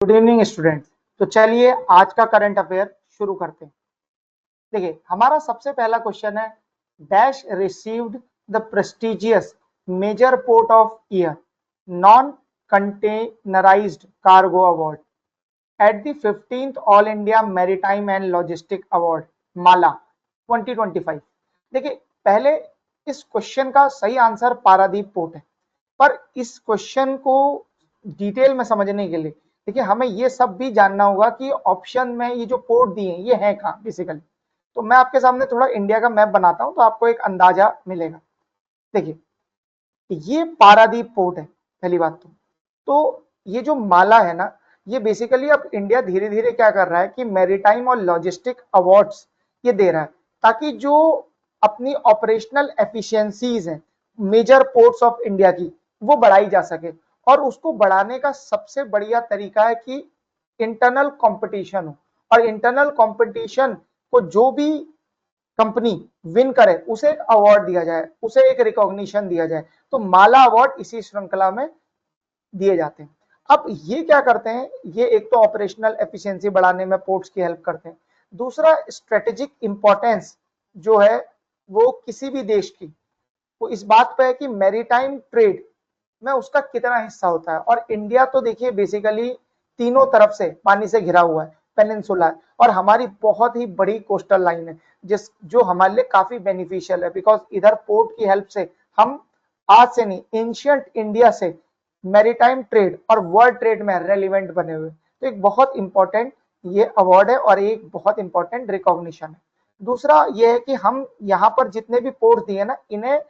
Good evening students. तो चलिए आज का करंट अफेयर शुरू करते हैं। देखिए हमारा सबसे पहला क्वेश्चन है, dash received the prestigious major port of year non containerized cargo award at the 15th all India maritime and logistic award माला 2025। देखिए पहले इस क्वेश्चन का सही आंसर पारादीप पोर्ट है, पर इस क्वेश्चन को डिटेल में समझने के लिए देखिए हमें ये सब भी जानना होगा कि ऑप्शन में ये जो पोर्ट दिए हैं ये है कहाँ बेसिकली। तो मैं आपके सामने थोड़ा इंडिया का मैप बनाता हूं तो आपको एक अंदाजा मिलेगा। देखिए ये पारादीप पोर्ट है पहली बात। तो ये जो माला है ना, ये बेसिकली अब इंडिया धीरे धीरे क्या कर रहा है कि मैरीटाइम और लॉजिस्टिक अवार्ड्स ये दे रहा है ताकि जो अपनी ऑपरेशनल एफिशिएंसीज हैं मेजर पोर्ट्स ऑफ इंडिया की वो बढ़ाई जा सके। और उसको बढ़ाने का सबसे बढ़िया तरीका है कि इंटरनल कंपटीशन हो, और इंटरनल कंपटीशन को जो भी कंपनी विन करे उसे एक अवार्ड दिया जाए, उसे एक रिकॉग्निशन दिया जाए। तो माला अवार्ड इसी श्रृंखला में दिए जाते हैं। अब ये क्या करते हैं, ये एक तो ऑपरेशनल एफिशिएंसी बढ़ाने में पोर्ट्स की हेल्प करते हैं, दूसरा स्ट्रेटेजिक इंपॉर्टेंस जो है वो किसी भी देश की वो इस बात पे है कि मैरीटाइम ट्रेड में उसका कितना हिस्सा होता है। और इंडिया तो देखिए बेसिकली तीनों तरफ से पानी से घिरा हुआ है, पेनिनसुला है, और हमारी बहुत ही बड़ी कोस्टल लाइन है जिस जो हमारे लिए काफी बेनिफिशियल है, बिकॉज इधर पोर्ट की हेल्प से हम आज से नहीं एंशियंट इंडिया से मैरीटाइम ट्रेड और वर्ल्ड ट्रेड में रेलिवेंट बने हुए। तो एक बहुत इंपॉर्टेंट ये अवार्ड है और एक बहुत इंपॉर्टेंट रिकॉग्निशन है। दूसरा ये है कि हम यहाँ पर जितने भी पोर्ट दिए ना इन्हें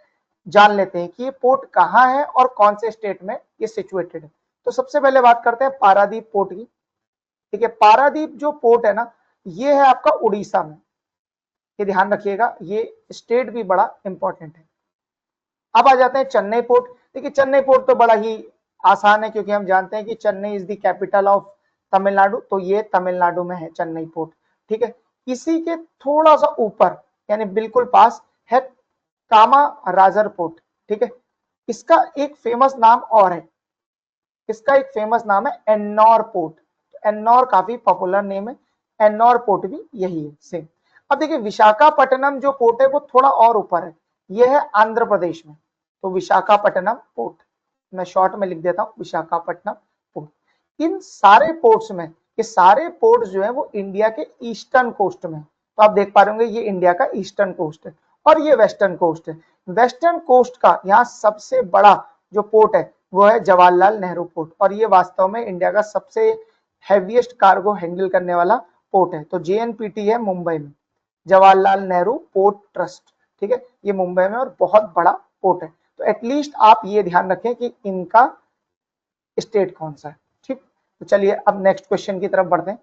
जान लेते हैं कि ये पोर्ट कहाँ है और कौन से स्टेट में ये सिचुएटेड है। तो सबसे पहले बात करते हैं पारादीप पोर्ट की। ठीक है, पारादीप जो पोर्ट है ना ये है आपका उड़ीसा में, ये ध्यान रखिएगा, ये स्टेट भी बड़ा इंपॉर्टेंट है। अब आ जाते हैं चेन्नई पोर्ट। देखिए चेन्नई पोर्ट तो बड़ा ही आसान है क्योंकि हम जानते हैं कि Chennai is the capital of Tamil Nadu, तो ये तमिलनाडु में है चेन्नई पोर्ट। ठीक है, इसी के थोड़ा सा ऊपर यानी बिल्कुल पास है कामा राजर पोर्ट। ठीक है, इसका एक फेमस नाम और है, इसका एक फेमस नाम है एन्नौर पोर्ट। एन्नौर काफी पॉपुलर नेम है, एन्नौर पोर्ट भी यही है सेम। अब देखिए विशाखापट्टनम जो पोर्ट है वो थोड़ा और ऊपर है, ये है आंध्र प्रदेश में। तो विशाखापट्टनम पोर्ट मैं शॉर्ट में लिख देता हूँ, विशाखापट्टनम पोर्ट। इन सारे पोर्ट्स में ये सारे पोर्ट्स जो है वो इंडिया के ईस्टर्न कोस्ट में, तो आप देख पा रहे होंगे ये इंडिया का ईस्टर्न कोस्ट है और ये वेस्टर्न कोस्ट है। वेस्टर्न कोस्ट का यहाँ सबसे बड़ा जो पोर्ट है वो है जवाहरलाल नेहरू पोर्ट, और ये वास्तव में इंडिया का सबसे हैवीएस्ट कार्गो हैंडल करने वाला पोर्ट है। तो जेएनपीटी है मुंबई में, जवाहरलाल नेहरू पोर्ट ट्रस्ट। ठीक है, ये मुंबई में और बहुत बड़ा पोर्ट है। तो एटलीस्ट आप ये ध्यान रखें कि इनका स्टेट कौन सा है। ठीक, तो चलिए अब नेक्स्ट क्वेश्चन की तरफ बढ़ते हैं।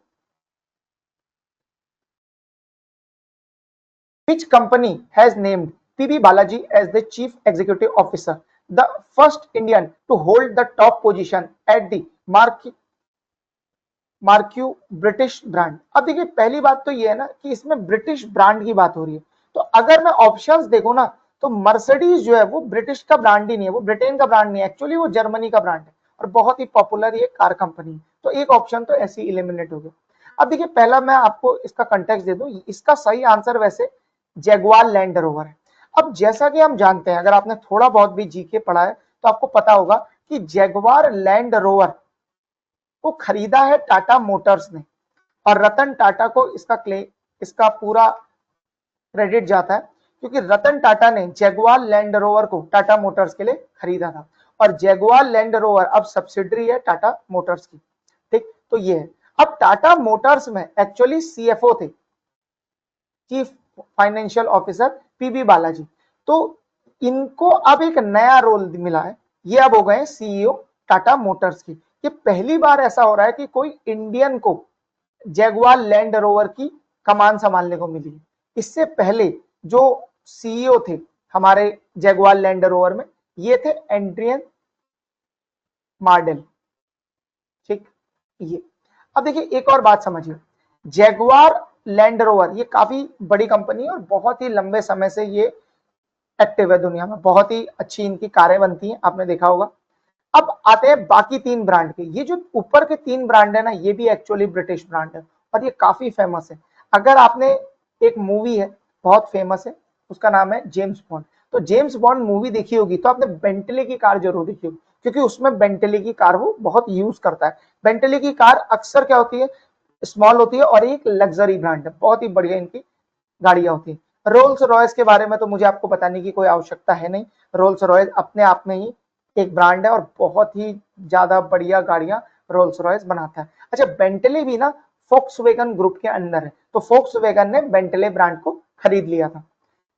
Which company has named PB Balaji as the Chief Executive Officer, the first Indian to hold the top position at the marquee British brand? अब देखिए पहली बात तो ये है ना कि इसमें ब्रिटिश ब्रांड की बात हो रही है, तो अगर मैं ऑप्शंस देखूं ना तो मर्सिडीज जो है वो ब्रिटिश का ब्रांड ही नहीं है, वो ब्रिटेन का ब्रांड नहीं है, एक्चुअली वो जर्मनी का ब्रांड है और बहुत ही पॉपुलर ये कार कंपनी है। तो एक ऑप्शन तो ऐसे ही इलिमिनेट हो गया। अब देखिए पहला मैं आपको इसका कंटेक्स्ट दे दूं, इसका सही आंसर वैसे जैगुआर लैंड रोवर है। अब जैसा कि हम जानते हैं, अगर आपने थोड़ा बहुत भी जीके पढ़ा है तो आपको पता होगा कि जैगुआर लैंड रोवर को खरीदा है टाटा मोटर्स ने, और रतन टाटा को इसका पूरा क्रेडिट जाता है क्योंकि रतन टाटा ने जैगुआर लैंड रोवर को टाटा मोटर्स के लिए खरीदा था, और जैगुआर लैंड रोवर अब सब्सिडरी है टाटा मोटर्स की। ठीक, तो ये है। अब टाटा मोटर्स में एक्चुअली सीएफओ थे, chief financial officer PB Balaji, तो इनको अब एक नया रोल मिला है, ये अब हो गए सीईओ टाटा मोटर्स की। ये पहली बार ऐसा हो रहा है कि कोई इंडियन को जैगुआर लैंड रोवर की कमान संभालने को मिली है। इससे पहले जो सीईओ थे हमारे जैगुआर लैंड रोवर में ये थे एड्रियन मार्डेल। ठीक, ये अब देखिए एक और बात समझिए, जैगुआर लैंड रोवर ये काफी बड़ी कंपनी है और बहुत ही लंबे समय से ये एक्टिव है दुनिया में, बहुत ही अच्छी इनकी कारें बनती हैं, आपने देखा होगा। अब आते हैं बाकी 3 ब्रांड के। ये जो ऊपर के 3 ब्रांड है ना, ये भी एक्चुअली ब्रिटिश ब्रांड है और ये काफी फेमस है। अगर आपने, एक मूवी है बहुत फेमस है, उसका नाम है जेम्स बॉन्ड, तो जेम्स बॉन्ड मूवी देखी होगी तो आपने बेंटले की कार जरूर देखी होगी, क्योंकि उसमें बेंटले की कार वो बहुत यूज करता है। बेंटले की कार अक्सर क्या होती है, स्मॉल होती है और एक लग्जरी ब्रांड है, बहुत ही बढ़िया इनकी गाड़ियां होती है। रोल्स रॉयस के बारे में तो मुझे आपको बताने की कोई आवश्यकता है नहीं, रोल्स रॉयस अपने आप में ही एक ब्रांड है और बहुत ही ज्यादा बढ़िया गाड़ियां रोल्स रॉयस बनाता है। अच्छा, बेंटले भी ना फोक्सवैगन ग्रुप के अंदर है, तो फोक्सवैगन ने बेंटले ब्रांड को खरीद लिया था।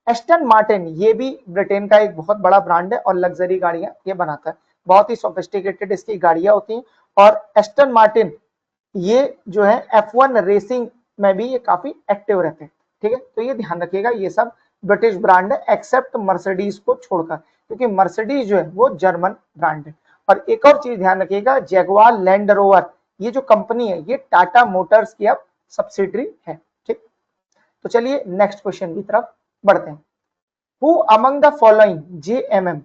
एस्टन मार्टिन, ये भी ब्रिटेन का एक बहुत बड़ा ब्रांड है और लग्जरी गाड़ियां ये बनाता है, बहुत ही सोफिस्टिकेटेड इसकी गाड़ियां होती हैं। और एस्टन मार्टिन ये जो है F1 रेसिंग में भी ये काफी एक्टिव रहते हैं, ठीक है। तो ये ध्यान रखिएगा, ये सब ब्रिटिश ब्रांड है एक्सेप्ट मर्सिडीज को छोड़कर, क्योंकि मर्सिडीज जो है वो जर्मन ब्रांड है। और एक और चीज ध्यान रखिएगा, जैगवार लैंड रोवर ये जो कंपनी है ये टाटा मोटर्स की अब सब्सिडरी है, ठीक। तो चलिए नेक्स्ट क्वेश्चन की तरफ बढ़ते हैं। Who among the following JMM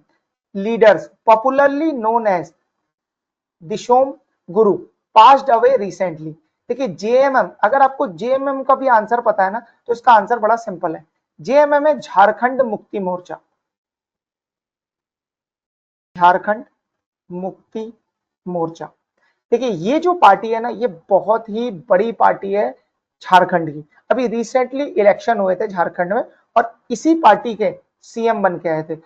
leaders popularly known as Dishom Guru passed away recently. देखिए जेएमएम, अगर आपको जेएमएम का भी आंसर पता है ना, तो इसका आंसर बड़ा सिंपल है। जेएमएम है झारखंड मुक्ति मोर्चा, झारखंड मुक्ति मोर्चा। देखिए ये जो पार्टी है ना, ये बहुत ही बड़ी पार्टी है झारखंड की। अभी रिसेंटली इलेक्शन हुए थे झारखंड में और इसी पार्टी के सीएम बन के आए थे,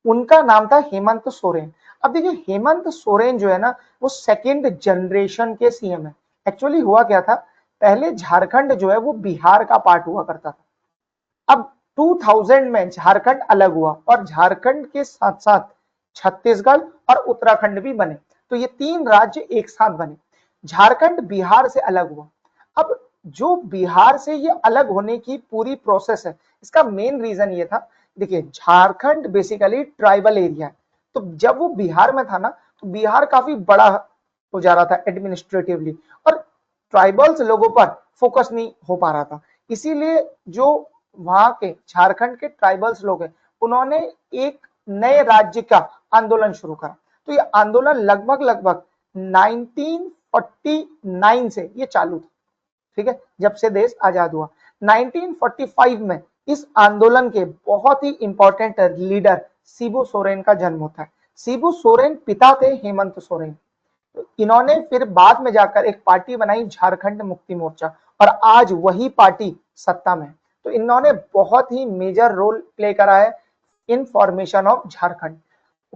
उनका नाम था हेमंत सोरेन। अब देखिए हेमंत सोरेन जो है ना, वो सेकेंड जनरेशन के सीएम है। एक्चुअली हुआ क्या था, पहले झारखंड जो है वो बिहार का पार्ट हुआ करता था। अब 2000 में झारखंड अलग हुआ और झारखंड के साथ साथ छत्तीसगढ़ और उत्तराखंड भी बने, तो ये 3 राज्य एक साथ बने। झारखंड बिहार से अलग हुआ। अब जो बिहार से ये अलग होने की पूरी प्रोसेस है, इसका मेन रीजन ये था, देखिए झारखंड बेसिकली ट्राइबल एरिया है, तो जब वो बिहार में था ना, तो बिहार काफी बड़ा हो जा रहा था एडमिनिस्ट्रेटिवली और ट्राइबल्स लोगों पर फोकस नहीं हो पा रहा था। इसीलिए जो वहां के झारखंड के ट्राइबल्स लोग हैं, उन्होंने एक नए राज्य का आंदोलन शुरू करा। तो ये आंदोलन लगभग लगभग 1949 से ये चालू था, ठीक है, जब से देश आजाद हुआ। 1945 में इस आंदोलन के बहुत ही इंपॉर्टेंट लीडर शिबू सोरेन का जन्म होता है। शिबू सोरेन पिता थे हेमंत सोरेन। तो इन्होंने फिर बाद में जाकर एक पार्टी बनाई झारखंड मुक्ति मोर्चा और आज वही पार्टी सत्ता में है। तो इन्होंने बहुत ही मेजर रोल प्ले करा है इन फॉर्मेशन ऑफ झारखंड।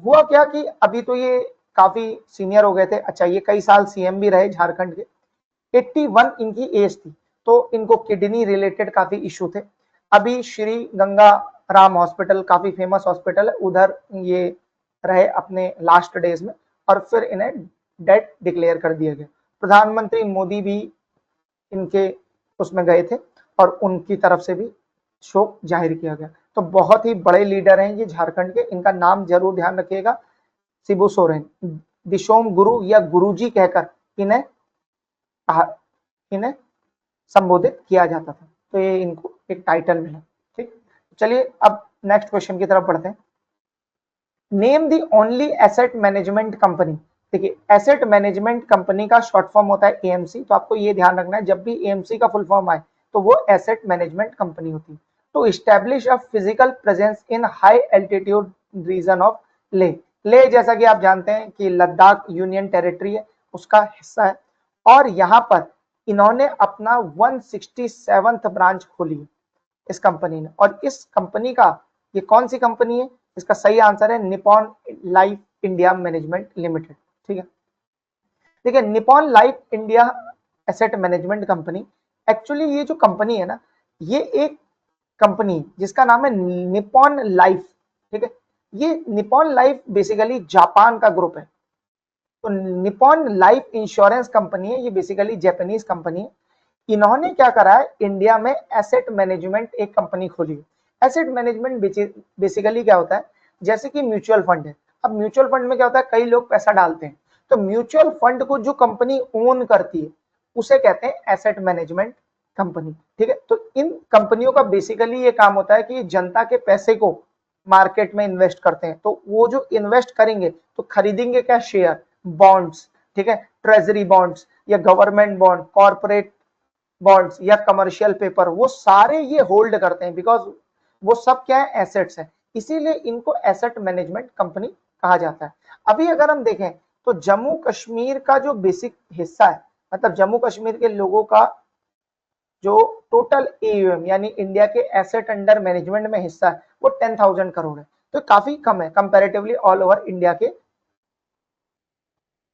हुआ क्या कि अभी तो ये काफी सीनियर हो गए थे, अच्छा ये कई साल सीएम भी रहे झारखंड के। 81 इनकी एज थी, तो इनको किडनी रिलेटेड काफी इशू थे। अभी श्री गंगा राम हॉस्पिटल काफी फेमस हॉस्पिटल है, उधर ये रहे अपने लास्ट डेज में और फिर इन्हें डेड डिक्लेयर कर दिया गया। प्रधानमंत्री मोदी भी इनके उसमें गए थे और उनकी तरफ से भी शोक जाहिर किया गया। तो बहुत ही बड़े लीडर हैं ये झारखंड के, इनका नाम जरूर ध्यान रखिएगा, शिबू सोरेन। दिशोम गुरु या गुरुजी कहकर इन्हें इन्हें संबोधित किया जाता था, तो ये इनको एक टाइटल मिला, ठीक। चलिए अब नेक्स्ट क्वेश्चन की तरफ बढ़ते हैं। Name the only asset management company. देखिए एसेट मैनेजमेंट कंपनी का शॉर्ट फॉर्म होता है एएमसी, तो आपको ये ध्यान रखना है जब भी एएमसी का फुल फॉर्म आए तो वो एसेट मैनेजमेंट कंपनी होती है। तो establish a physical presence in high altitude region of Leh. Leh जैसा कि आप जानते हैं कि लद्दाख यूनियन टेरिटरी है, उसका हिस्सा है और यहाँ पर इन्होंने अपना 167th ब्रांच खोली इस कंपनी ने। और इस कंपनी का, ये कौन सी कंपनी है, इसका सही आंसर है Nippon life India management limited, ठीक है। देखिए Nippon life India asset management company, actually ये जो कंपनी है ना, ये एक कंपनी जिसका नाम है निपॉन लाइफ, ठीक है। ये निपॉन लाइफ बेसिकली जापान का ग्रुप है। तो निपॉन लाइफ इंश्योरेंस कंपनी है, ये बेसिकली जापानीज कंपनी है। इन्होंने क्या करा है, इंडिया में एसेट मैनेजमेंट एक कंपनी खोली है। एसेट मैनेजमेंट बेसिकली क्या होता है, जैसे कि म्यूचुअल फंड है। अब म्यूचुअल फंड में क्या होता है, कई लोग पैसा डालते हैं, तो म्यूचुअल फंड को जो कंपनी ओन करती है उसे कहते हैं एसेट मैनेजमेंट कंपनी, ठीक है। तो इन कंपनियों का बेसिकली ये काम होता है कि जनता के पैसे को मार्केट में इन्वेस्ट करते हैं, तो वो जो इन्वेस्ट करेंगे तो खरीदेंगे क्या, शेयर, बॉन्ड्स, ठीक है, ट्रेजरी बॉन्ड्स या गवर्नमेंट बॉन्ड, कॉर्पोरेट बॉन्ड्स या कमर्शियल पेपर, वो सारे ये होल्ड करते हैं, बिकॉज वो सब क्या है, एसेट्स है, इसीलिए इनको एसेट मैनेजमेंट कंपनी कहा जाता है। अभी अगर हम देखें तो जम्मू कश्मीर का जो बेसिक हिस्सा है, मतलब जम्मू कश्मीर के लोगों का जो टोटल एयूएम यानी इंडिया के एसेट अंडर मैनेजमेंट में हिस्सा है वो 10,000 करोड़ है, तो काफी कम है कंपैरेटिवली ऑल ओवर इंडिया के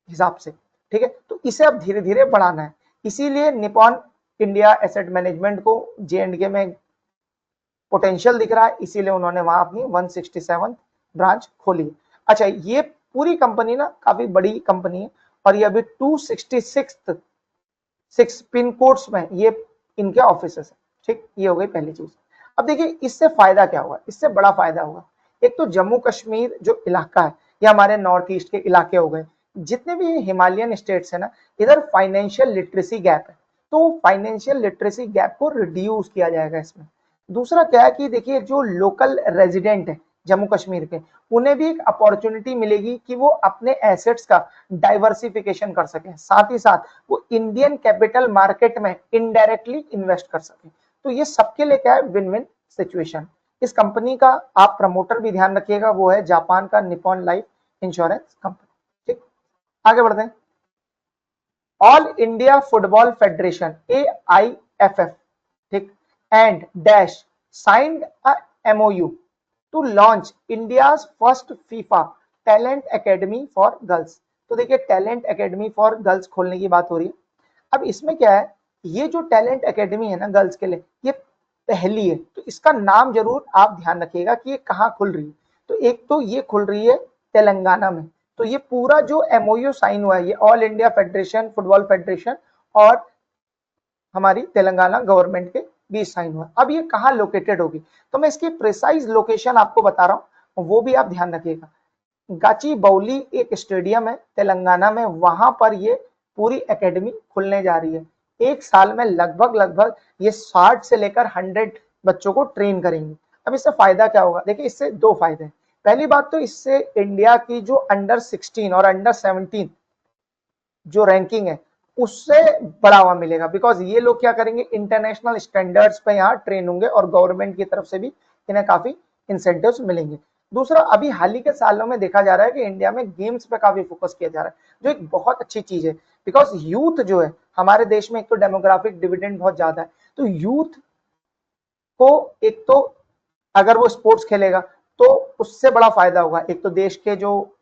हिसाब से, ठीक है। तो इसे अब धीरे धीरे बढ़ाना है, इसीलिए निपॉन इंडिया एसेट मैनेजमेंट को J&K में पोटेंशियल दिख रहा है, इसीलिए उन्होंने वहां अपनी 167 ब्रांच खोली। अच्छा, ये पूरी कंपनी ना काफी बड़ी कंपनी है और ये अभी 266 पिन कोड्स में ये इनके ऑफिस है, ठीक, ये हो गई पहली चीज। अब देखिए इससे फायदा क्या होगा, इससे बड़ा फायदा होगा, एक तो जम्मू कश्मीर जो इलाका है या हमारे नॉर्थ ईस्ट के इलाके हो गए, जितने भी हिमालयन स्टेट्स है ना, इधर फाइनेंशियल लिटरेसी गैप है, तो फाइनेंशियल लिटरेसी गैप को रिड्यूस किया जाएगा इसमें। दूसरा क्या है कि देखिए जो लोकल रेजिडेंट है जम्मू कश्मीर के, उन्हें भी एक अपॉर्चुनिटी मिलेगी कि वो अपने एसेट्स का डाइवर्सिफिकेशन कर सकें, साथ ही साथ वो इंडियन कैपिटल मार्केट में इनडायरेक्टली इन्वेस्ट कर सकें। तो ये सबके लिए क्या है, विन विन सिचुएशन। इस कंपनी का आप प्रमोटर भी ध्यान रखिएगा, वो है जापान का निपॉन लाइफ इंश्योरेंस कंपनी, ठीक। आगे बढ़ते हैं। All India Football Federation AIFF, ठीक, and dash signed a MOU to launch India's first FIFA talent academy for girls. तो देखिए टैलेंट एकेडमी फॉर गर्ल्स खोलने की बात हो रही है। अब इसमें क्या है, ये जो टैलेंट एकेडमी है ना गर्ल्स के लिए, ये पहली है, तो इसका नाम जरूर आप ध्यान रखिएगा कि ये कहाँ खुल रही है। तो एक तो ये खुल रही है तेलंगाना में, तो ये पूरा जो MOU साइन हुआ है, ये all India federation football federation और हमारी तेलंगाना गवर्नमेंट के बीच साइन हुआ। अब ये कहाँ लोकेटेड होगी, तो मैं इसकी प्रिसाइज लोकेशन आपको बता रहा हूँ, वो भी आप ध्यान रखिएगा। गाचीबौली एक स्टेडियम है तेलंगाना में, वहां पर ये पूरी एकेडमी खुलने जा रही है। एक साल में लगभग लगभग ये 60 से लेकर 100 बच्चों को ट्रेन करेंगे। अब इससे फायदा क्या होगा, देखिए इससे दो फायदे हैं। पहली बात तो इससे इंडिया की जो अंडर 16 और अंडर 17 जो रैंकिंग है उससे बढ़ावा मिलेगा, बिकॉज ये लोग क्या करेंगे, इंटरनेशनल स्टैंडर्ड्स पे यहाँ ट्रेन होंगे और गवर्नमेंट की तरफ से भी इन्हें काफी इंसेंटिव्स मिलेंगे। दूसरा, अभी हाल ही के सालों में देखा जा रहा है कि इंडिया में गेम्स पे काफी फोकस किया जा रहा है, जो एक बहुत अच्छी चीज है, बिकॉज यूथ जो है हमारे देश में, एक तो डेमोग्राफिक डिविडेंड बहुत ज्यादा है, तो यूथ को एक तो अगर वो स्पोर्ट्स खेलेगा तो उससे बड़ा फायदा होगा। एक तो देश के जो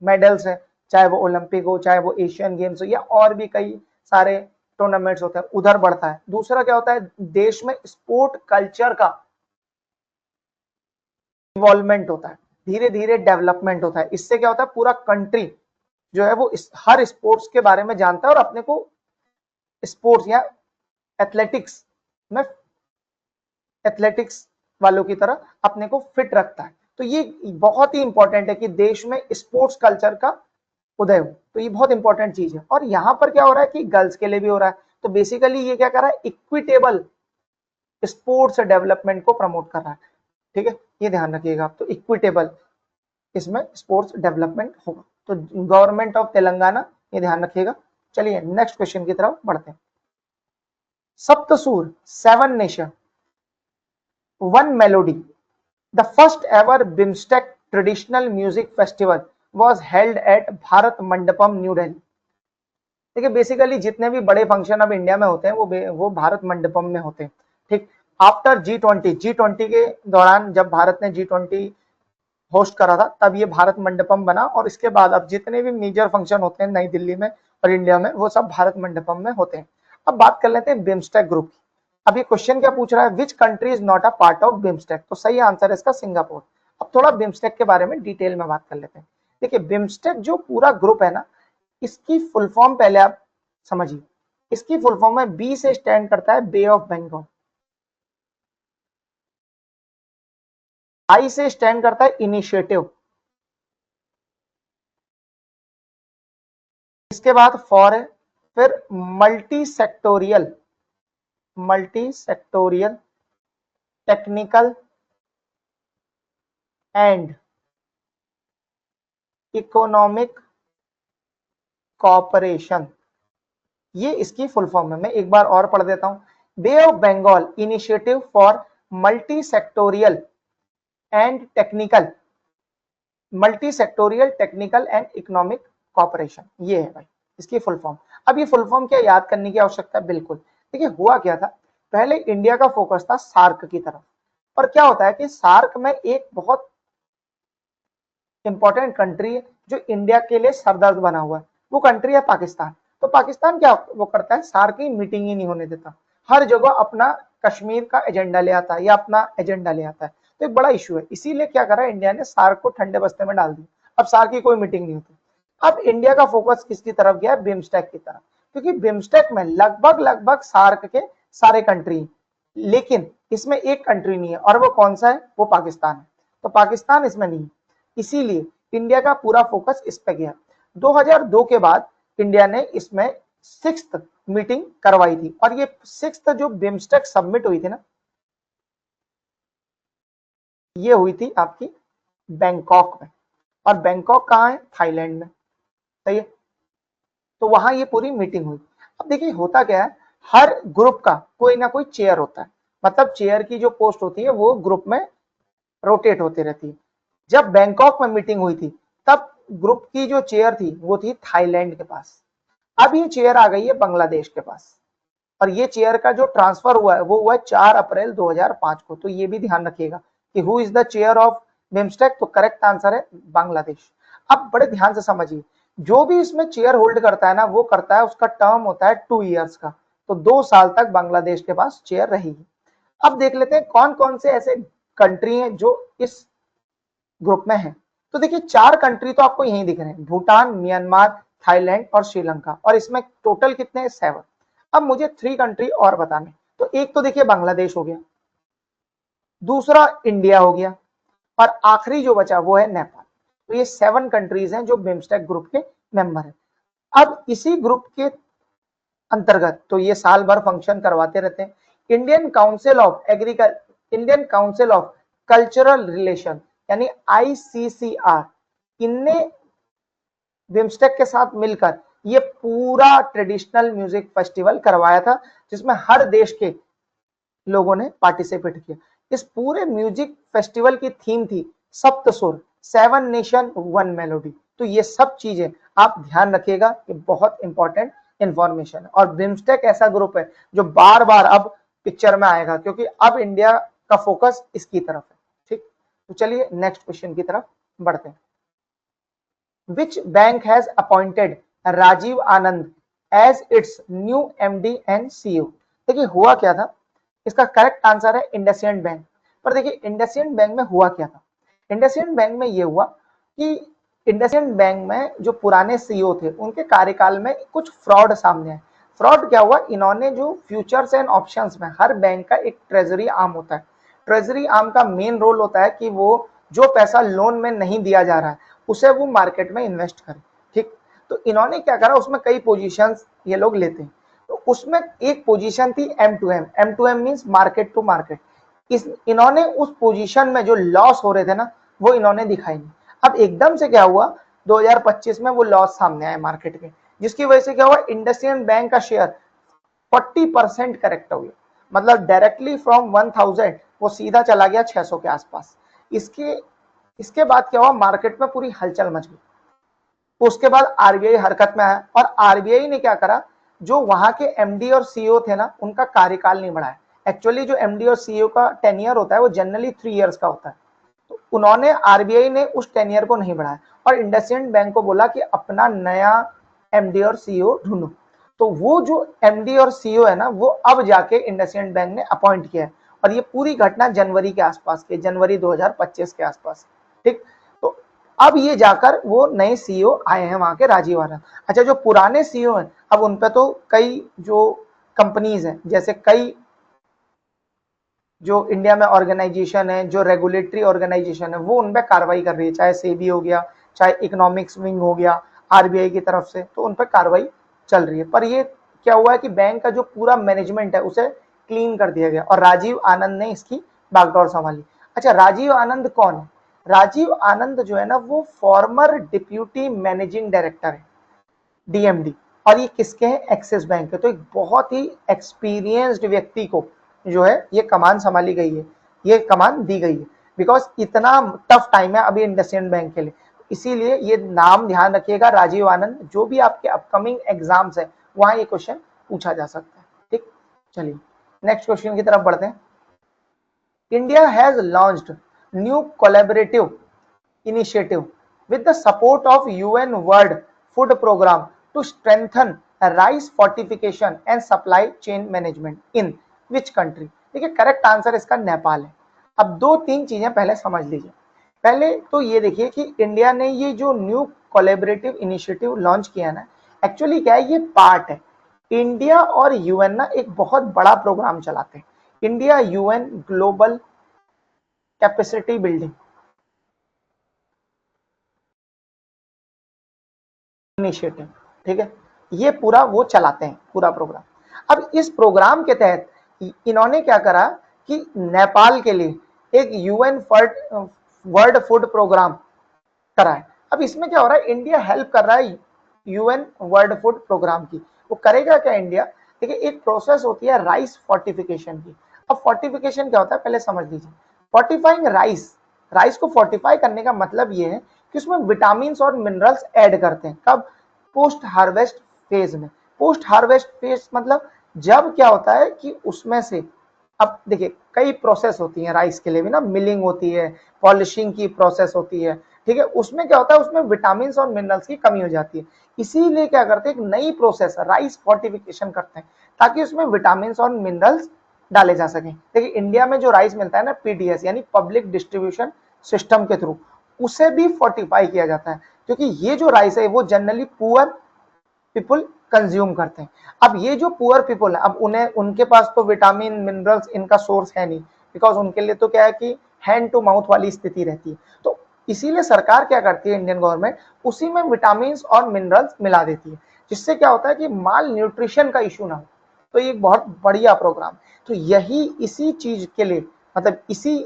मेडल्स हैं, चाहे वो ओलंपिक हो, चाहे वो एशियन गेम्स हो, या और भी कई सारे टूर्नामेंट्स होते हैं, उधर बढ़ता है। दूसरा क्या होता है, देश में स्पोर्ट कल्चर का इन्वॉल्वमेंट होता है, धीरे धीरे डेवलपमेंट होता है। इससे क्या होता है, पूरा कंट्री जो है वो हर स्पोर्ट्स के बारे में जानता है और अपने को स्पोर्ट्स या एथलेटिक्स में एथलेटिक्स वालों की तरह अपने को फिट रखता है। तो ये बहुत ही इंपॉर्टेंट है कि देश में स्पोर्ट्स कल्चर का उदय हो, तो ये बहुत इंपॉर्टेंट चीज है। और यहाँ पर क्या हो रहा है कि गर्ल्स के लिए भी हो रहा है, तो बेसिकली ये क्या कर रहा है, इक्विटेबल स्पोर्ट्स डेवलपमेंट को प्रमोट कर रहा है, ठीक है, ये ध्यान रखिएगा आप। तो इक्विटेबल इसमें स्पोर्ट्स डेवलपमेंट होगा, तो गवर्नमेंट ऑफ तेलंगाना, ये ध्यान रखिएगा। चलिए नेक्स्ट क्वेश्चन की तरफ बढ़ते हैं। Saptasur, 7 nation, 1 melody, the first ever BIMSTEC traditional music festival was held at Bharat Mandapam new Delhi. देखिए बेसिकली जितने भी बड़े फंक्शन अब इंडिया में होते हैं वो भारत मंडपम में होते हैं, ठीक। आफ्टर G20 के दौरान जब भारत ने G20 होस्ट करा था, तब ये भारत मंडपम बना, और इसके बाद अब जितने भी मेजर फंक्शन होते हैं नई दिल्ली में और इंडिया में, वो सब भारत मंडपम में होते हैं। अब बात कर लेते हैं बिम्स्टेक ग्रुप की। अब ये क्वेश्चन क्या पूछ रहा है, which country is not a part of BIMSTEC, तो सही आंसर है इसका सिंगापुर। अब थोड़ा बिम्स्टेक के बारे में डिटेल में बात कर लेते हैं। देखिए बिम्स्टेक जो पूरा ग्रुप है ना, इसकी फुल फॉर्म पहले आप समझिए। इसकी फुल फॉर्म में बी से स्टैंड करता है बे ऑफ बंगाल, आई से स्टैंड करता है इनिशिएटिव, इसके बाद फॉर है, फिर multi sectoral technical and Economic Cooperation, ये इसकी फुल फॉर्म है। मैं एक बार और पढ़ देता हूं। Bay of Bengal Initiative for Multi Sectoral and Technical and Economic Cooperation, ये है भाई इसकी फुल फॉर्म। अब ये फुल फॉर्म क्या याद करने की आवश्यकता है? बिल्कुल। देखिए हुआ क्या था, पहले इंडिया का फोकस था सार्क की तरफ, और क्या होता है कि सार्क में एक बहुत इंपॉर्टेंट कंट्री है जो इंडिया के लिए सरदर्द बना हुआ है, वो कंट्री है पाकिस्तान। तो पाकिस्तान क्या वो करता है, सार्क की मीटिंग ही नहीं होने देता, हर जगह अपना कश्मीर का एजेंडा ले आता है या अपना एजेंडा ले आता है। तो एक बड़ा इशू है, इसीलिए क्या करा इंडिया ने, सार्क को ठंडे बस्ते में डाल दिया। अब सार्क की कोई मीटिंग नहीं होती। अब इंडिया का फोकस किसकी तरफ गया? बिम्स्टेक की तरफ, क्योंकि बिम्स्टेक में लगभग सार्क के सारे कंट्री, लेकिन इसमें एक कंट्री नहीं है, और वो कौन सा है? वो पाकिस्तान है। तो पाकिस्तान इसमें नहीं है, इसीलिए इंडिया का पूरा फोकस इस पे गया। 2002 के बाद इंडिया ने इसमें 6th मीटिंग करवाई थी, और ये 6th जो बिम्स्टेक सबमिट हुई थी ना, ये हुई थी आपकी बैंकॉक में। और बैंकॉक कहाँ है? थाईलैंड में, सही है। तो वहां ये पूरी मीटिंग हुई। अब देखिए होता क्या है, हर ग्रुप का कोई ना कोई चेयर होता है, मतलब चेयर की जो पोस्ट होती है वो ग्रुप में रोटेट होती रहती है। जब बैंकॉक में मीटिंग हुई थी, तब ग्रुप की जो चेयर थी वो थी थाईलैंड के पास। अब ये चेयर आ गई है बांग्लादेश के पास, और ये चेयर का जो ट्रांसफर हुआ है वो हुआ है 4 अप्रैल 2005 को। तो ये भी ध्यान रखिएगा कि who is the chair of BIMSTEC, तो करेक्ट आंसर है बांग्लादेश। अब बड़े ध्यान से समझिए, जो भी इसमें चेयर होल्ड करता है ना, वो करता है, उसका टर्म होता है 2 ईयर्स का। तो 2 साल तक बांग्लादेश के पास चेयर रहेगी। अब देख लेते हैं कौन कौन से ऐसे कंट्री हैं जो इस ग्रुप में है। तो देखिए 4 कंट्री तो आपको यहीं दिख रहे हैं, भूटान, म्यांमार, थाईलैंड और श्रीलंका, और इसमें टोटल कितने हैं? 7। अब मुझे 3 कंट्री और बताने। तो एक तो देखिए बांग्लादेश हो गया, दूसरा इंडिया हो गया, और आखिरी जो बचा वो है नेपाल। तो ये 7 कंट्रीज हैं जो बिम्स्टेक ग्रुप के मेंबर है। अब इसी ग्रुप के अंतर्गत तो ये साल भर फंक्शन करवाते रहते हैं। Indian council of cultural relation, यानी ICCR, इनने बिम्स्टेक के साथ मिलकर ये पूरा ट्रेडिशनल म्यूजिक फेस्टिवल करवाया था, जिसमें हर देश के लोगों ने पार्टिसिपेट किया। इस पूरे म्यूजिक फेस्टिवल की थीम थी सप्त सुर, 7 नेशन 1 मेलोडी। तो ये सब चीजें आप ध्यान रखिएगा, ये बहुत इंपॉर्टेंट इंफॉर्मेशन है। और बिम्स्टेक ऐसा ग्रुप है जो बार बार अब पिक्चर में आएगा, क्योंकि अब इंडिया का फोकस इसकी तरफ है। ठीक, तो चलिए नेक्स्ट क्वेश्चन की तरफ बढ़ते हैं। Which bank has appointed Rajiv Anand as its new MD and CEO? देखिए हुआ क्या था, इसका करेक्ट आंसर है इंडसइंड बैंक। पर देखिए इंडसइंड बैंक में हुआ क्या था, इंडसइंड बैंक में ये हुआ कि इंडसइंड बैंक में जो पुराने सीईओ थे, उनके कार्यकाल में कुछ फ्रॉड सामने आए। फ्रॉड क्या हुआ, इन्होंने जो फ्यूचर्स एंड ऑप्शंस में, हर बैंक का एक ट्रेजरी आर्म होता है, ट्रेजरी आर्म का मेन रोल होता है कि वो जो पैसा लोन में नहीं दिया जा रहा है उसे वो मार्केट में इन्वेस्ट करें। ठीक, तो इन्होंने क्या करा, उसमें कई पोजीशंस ये लोग लेते हैं। तो उसमें एक पोजीशन थी M2M। M2M means market to market. इन्होंने उस पोजीशन में जो लॉस हो रहे थे ना, वो इन्होंने दिखाई नहीं। अब एकदम से क्या हुआ, 2025 में वो लॉस सामने आए मार्केट के, जिसकी वजह से क्या हुआ, इंडसइंड बैंक का शेयर 40% करेक्ट हो गया। मतलब डायरेक्टली फ्रॉम 1000 वो सीधा चला गया 600 के आसपास। इसके इसके बाद क्या हुआ, मार्केट में पूरी हलचल मच गई। उसके बाद आरबीआई हरकत में आया, और आरबीआई ने क्या करा, जो वहां के एमडी और सीईओ थे ना, उनका कार्यकाल नहीं बढ़ाया। एक्चुअली जो एमडी और सीईओ का टेन्योर होता है वो जनरली 3 इयर्स का होता है। तो उन्होंने, आरबीआई ने उस टेन्योर को नहीं बढ़ाया, और इंडसइंड बैंक को बोला कि अपना नया एमडी और सीईओ ढूंढो। तो वो जो एमडी और सीईओ है ना, वो अब जाके इंडसइंड बैंक ने अपॉइंट किया है। और ये पूरी घटना जनवरी के आसपास के, जनवरी 2025 के आसपास। ठीक, तो अब ये जाकर वो नए सीईओ आए हैं वहां के, राजीव आनंद। अच्छा, जो पुराने सीईओ हैं, अब उन पे तो कई जो कंपनीज हैं, जैसे कई जो इंडिया में ऑर्गेनाइजेशन है, जो रेगुलेटरी ऑर्गेनाइजेशन है, वो उन पे कार्रवाई कर रही है, चाहे सेबी हो गया, चाहे इकोनॉमिक्स विंग हो गया आरबीआई की तरफ से, तो उन पे कार्रवाई चल रही है। पर ये क्या हुआ है कि बैंक का जो पूरा मैनेजमेंट है उसे क्लीन कर दिया गया, और राजीव आनंद ने इसकी बागडोर संभाली। अच्छा, राजीव आनंद कौन है? राजीव आनंद जो है ना वो फॉर्मर डिप्यूटी मैनेजिंग डायरेक्टर है, डीएमडी, और ये किसके हैं, एक्सिस बैंक के। तो एक बहुत ही एक्सपीरियंस्ड व्यक्ति को जो है ये कमान संभाली गई है, ये कमान दी गई है, बिकॉज इतना टफ टाइम है अभी इंडसइंड बैंक के लिए। इसीलिए ये नाम ध्यान रखिएगा, राजीव आनंद। जो भी आपके अपकमिंग एग्जाम्स है वहां ये क्वेश्चन पूछा जा सकता है। ठीक, चलिए नेक्स्ट क्वेश्चन की तरफ बढ़ते हैं। India has launched new collaborative initiative with the support of UN World Food Program to strengthen rice fortification and supply chain management in which country? देखिए करेक्ट आंसर इसका नेपाल है। अब दो तीन चीजें पहले समझ लीजिए। पहले तो ये देखिए कि इंडिया ने ये जो न्यू कोलैबोरेटिव इनिशिएटिव लॉन्च किया ना, एक्चुअली क्या है, ये पार्ट है। इंडिया और यूएन ना एक बहुत बड़ा प्रोग्राम चलाते हैं, India UN global capacity building initiative. ठीक है, ये पूरा वो चलाते हैं पूरा प्रोग्राम। अब इस प्रोग्राम के तहत इन्होंने क्या करा कि नेपाल के लिए एक यूएन वर्ल्ड फूड प्रोग्राम करा है। अब इसमें क्या हो रहा है, इंडिया हेल्प कर रहा है यूएन वर्ल्ड फूड प्रोग्राम की। वो करेगा क्या इंडिया, देखिए एक प्रोसेस होती है राइस फोर्टिफिकेशन की। अब फोर्टिफिकेशन क्या होता है पहले समझ लीजिए। फोर्टिफाइंग राइस, राइस को फोर्टिफाई करने का मतलब ये है कि उसमें विटामिन और मिनरल्स ऐड करते हैं। कब, पोस्ट हार्वेस्ट फेज में। पोस्ट हार्वेस्ट फेज मतलब जब क्या होता है कि उसमें से, अब देखिए कई प्रोसेस होती है राइस के लिए भी ना, मिलिंग होती है, पॉलिशिंग की प्रोसेस होती है। ठीक है, उसमें क्या होता है, उसमें विटामिन और मिनरल्स की कमी हो जाती है। इसीलिए क्या करते हैं, एक नई प्रोसेस राइस फोर्टिफिकेशन करते हैं ताकि उसमें विटामिन और मिनरल्स डाले जा सकें। देखिए इंडिया में जो राइस मिलता है ना, पीडीएस यानी पब्लिक डिस्ट्रीब्यूशन सिस्टम के थ्रू, उसे भी फोर्टिफाई किया जाता है, क्योंकि ये जो राइस है वो जनरली पुअर पीपल कंज्यूम करते हैं। अब ये जो पुअर पीपल है, अब उन्हें, उनके पास तो विटामिन मिनरल्स इनका सोर्स है नहीं, बिकॉज उनके लिए तो क्या है कि हैंड टू माउथ वाली स्थिति रहती है। तो इसीलिए सरकार क्या करती है, इंडियन गवर्नमेंट उसी में विटामिन और मिनरल्स मिला देती है, जिससे क्या होता है कि माल न्यूट्रिशन का इशू ना हो। तो ये बहुत बढ़िया प्रोग्राम। तो यही इसी चीज के लिए, मतलब इसी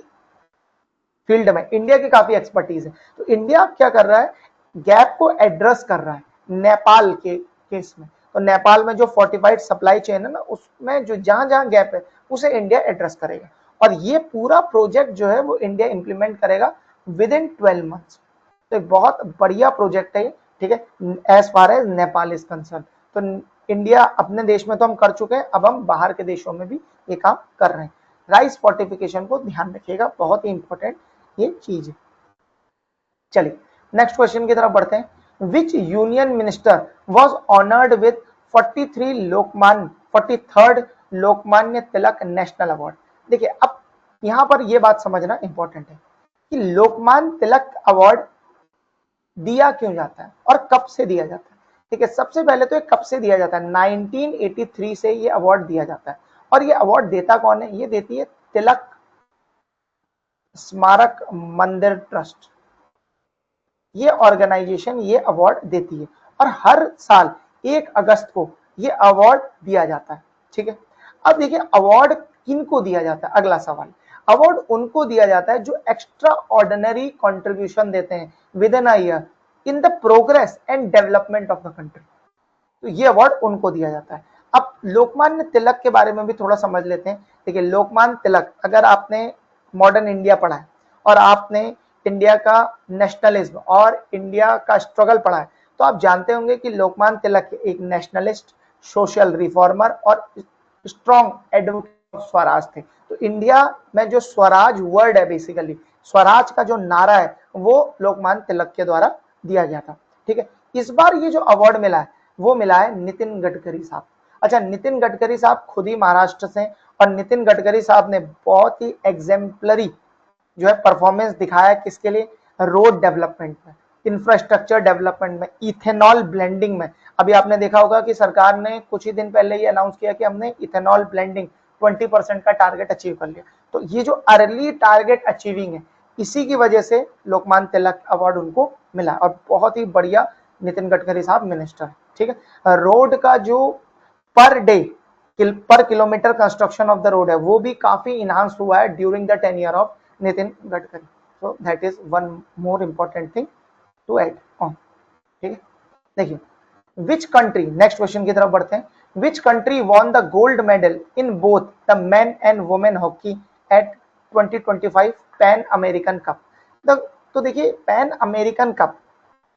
फील्ड में इंडिया की काफी एक्सपर्टीज है। तो इंडिया क्या कर रहा है, गैप को एड्रेस कर रहा है नेपाल के केस में। तो नेपाल में जो फोर्टिफाइड सप्लाई चेन है ना, उसमें जो जहां जहां गैप है उसे इंडिया एड्रेस करेगा। और ये पूरा प्रोजेक्ट जो है वो इंडिया इंप्लीमेंट करेगा विद इन 12 मंथ्स। तो एक बहुत बढ़िया प्रोजेक्ट है। ठीक है, as far as Nepal is concern. तो इंडिया अपने देश में तो हम कर चुके हैं, अब हम बाहर के देशों में भी ये काम कर रहे हैं। राइस फोर्टिफिकेशन को ध्यान रखिएगा, बहुत ही इंपॉर्टेंट ये चीज है। चलिए नेक्स्ट क्वेश्चन की तरफ बढ़ते हैं। विच union minister was honoured with 43rd Lokmanya Tilak national award. देखिए अब यहां पर यह बात समझना इंपॉर्टेंट है कि लोकमान्य तिलक अवार्ड दिया क्यों जाता है और कब से दिया जाता है। ठीक है, सबसे पहले तो ये कब से दिया जाता है, 1983 से ये अवार्ड दिया जाता है। और ये अवार्ड देता कौन है, ये देती है तिलक स्मारक मंदिर ट्रस्ट। ये ऑर्गेनाइजेशन ये अवार्ड देती है और हर साल 1 अगस्त को ये अवार्ड दिया जाता है। ठीक है, अब देखिए अवार्ड किनको दिया जाता है, अगला सवाल। अवार्ड उनको दिया जाता है जो एक्स्ट्रा ऑर्डिनरी कॉन्ट्रीब्यूशन देते हैं with in a year in the progress and development of the country. तो ये अवार्ड उनको दिया जाता है। अब लोकमान्य तिलक के बारे में भी थोड़ा समझ लेते हैं। देखिए लोकमान्य तिलक, अगर आपने मॉडर्न इंडिया पढ़ा है और आपने इंडिया का नेशनलिज्म और इंडिया का स्ट्रगल पढ़ा है, तो आप जानते होंगे कि लोकमान्य तिलक एक नेशनलिस्ट, सोशल रिफॉर्मर और स्ट्रॉन्ग एडवोकेट ऑफ स्वराज थे। तो इंडिया में जो स्वराज वर्ड है, बेसिकली स्वराज का जो नारा है वो लोकमान्य तिलक के द्वारा दिया गया था। ठीक है, इस बार ये जो अवार्ड मिला है वो मिला है नितिन गडकरी साहब। अच्छा, नितिन गडकरी साहब खुद ही महाराष्ट्र से, और नितिन गडकरी साहब ने बहुत ही एग्जेम्पलरी जो है परफॉर्मेंस दिखाया है किसके लिए, रोड डेवलपमेंट में, इंफ्रास्ट्रक्चर डेवलपमेंट में, इथेनॉल ब्लेंडिंग में। अभी आपने देखा होगा कि सरकार ने कुछ ही दिन पहले ये अनाउंस किया कि हमने इथेनॉल ब्लेंडिंग 20% का टारगेट अचीव कर लिया। तो ये जो अर्ली टारगेट अचीविंग है, इसी की वजह से लोकमान्य तिलक अवार्ड उनको मिला और बहुत ही बढ़िया नितिन गडकरी साहब मिनिस्टर है। ठीक है, रोड का जो per day per kilometre construction of the road है वो भी काफी इनहांस हुआ है during the tenure of Nitin Gadkari. So that is one more important thing to add on. ठीक है, देखिए विच कंट्री, नेक्स्ट क्वेश्चन की तरफ बढ़ते हैं, which country won the gold medal in both the men and women hockey at 2025 Pan American Cup. तो देखिए pan American cup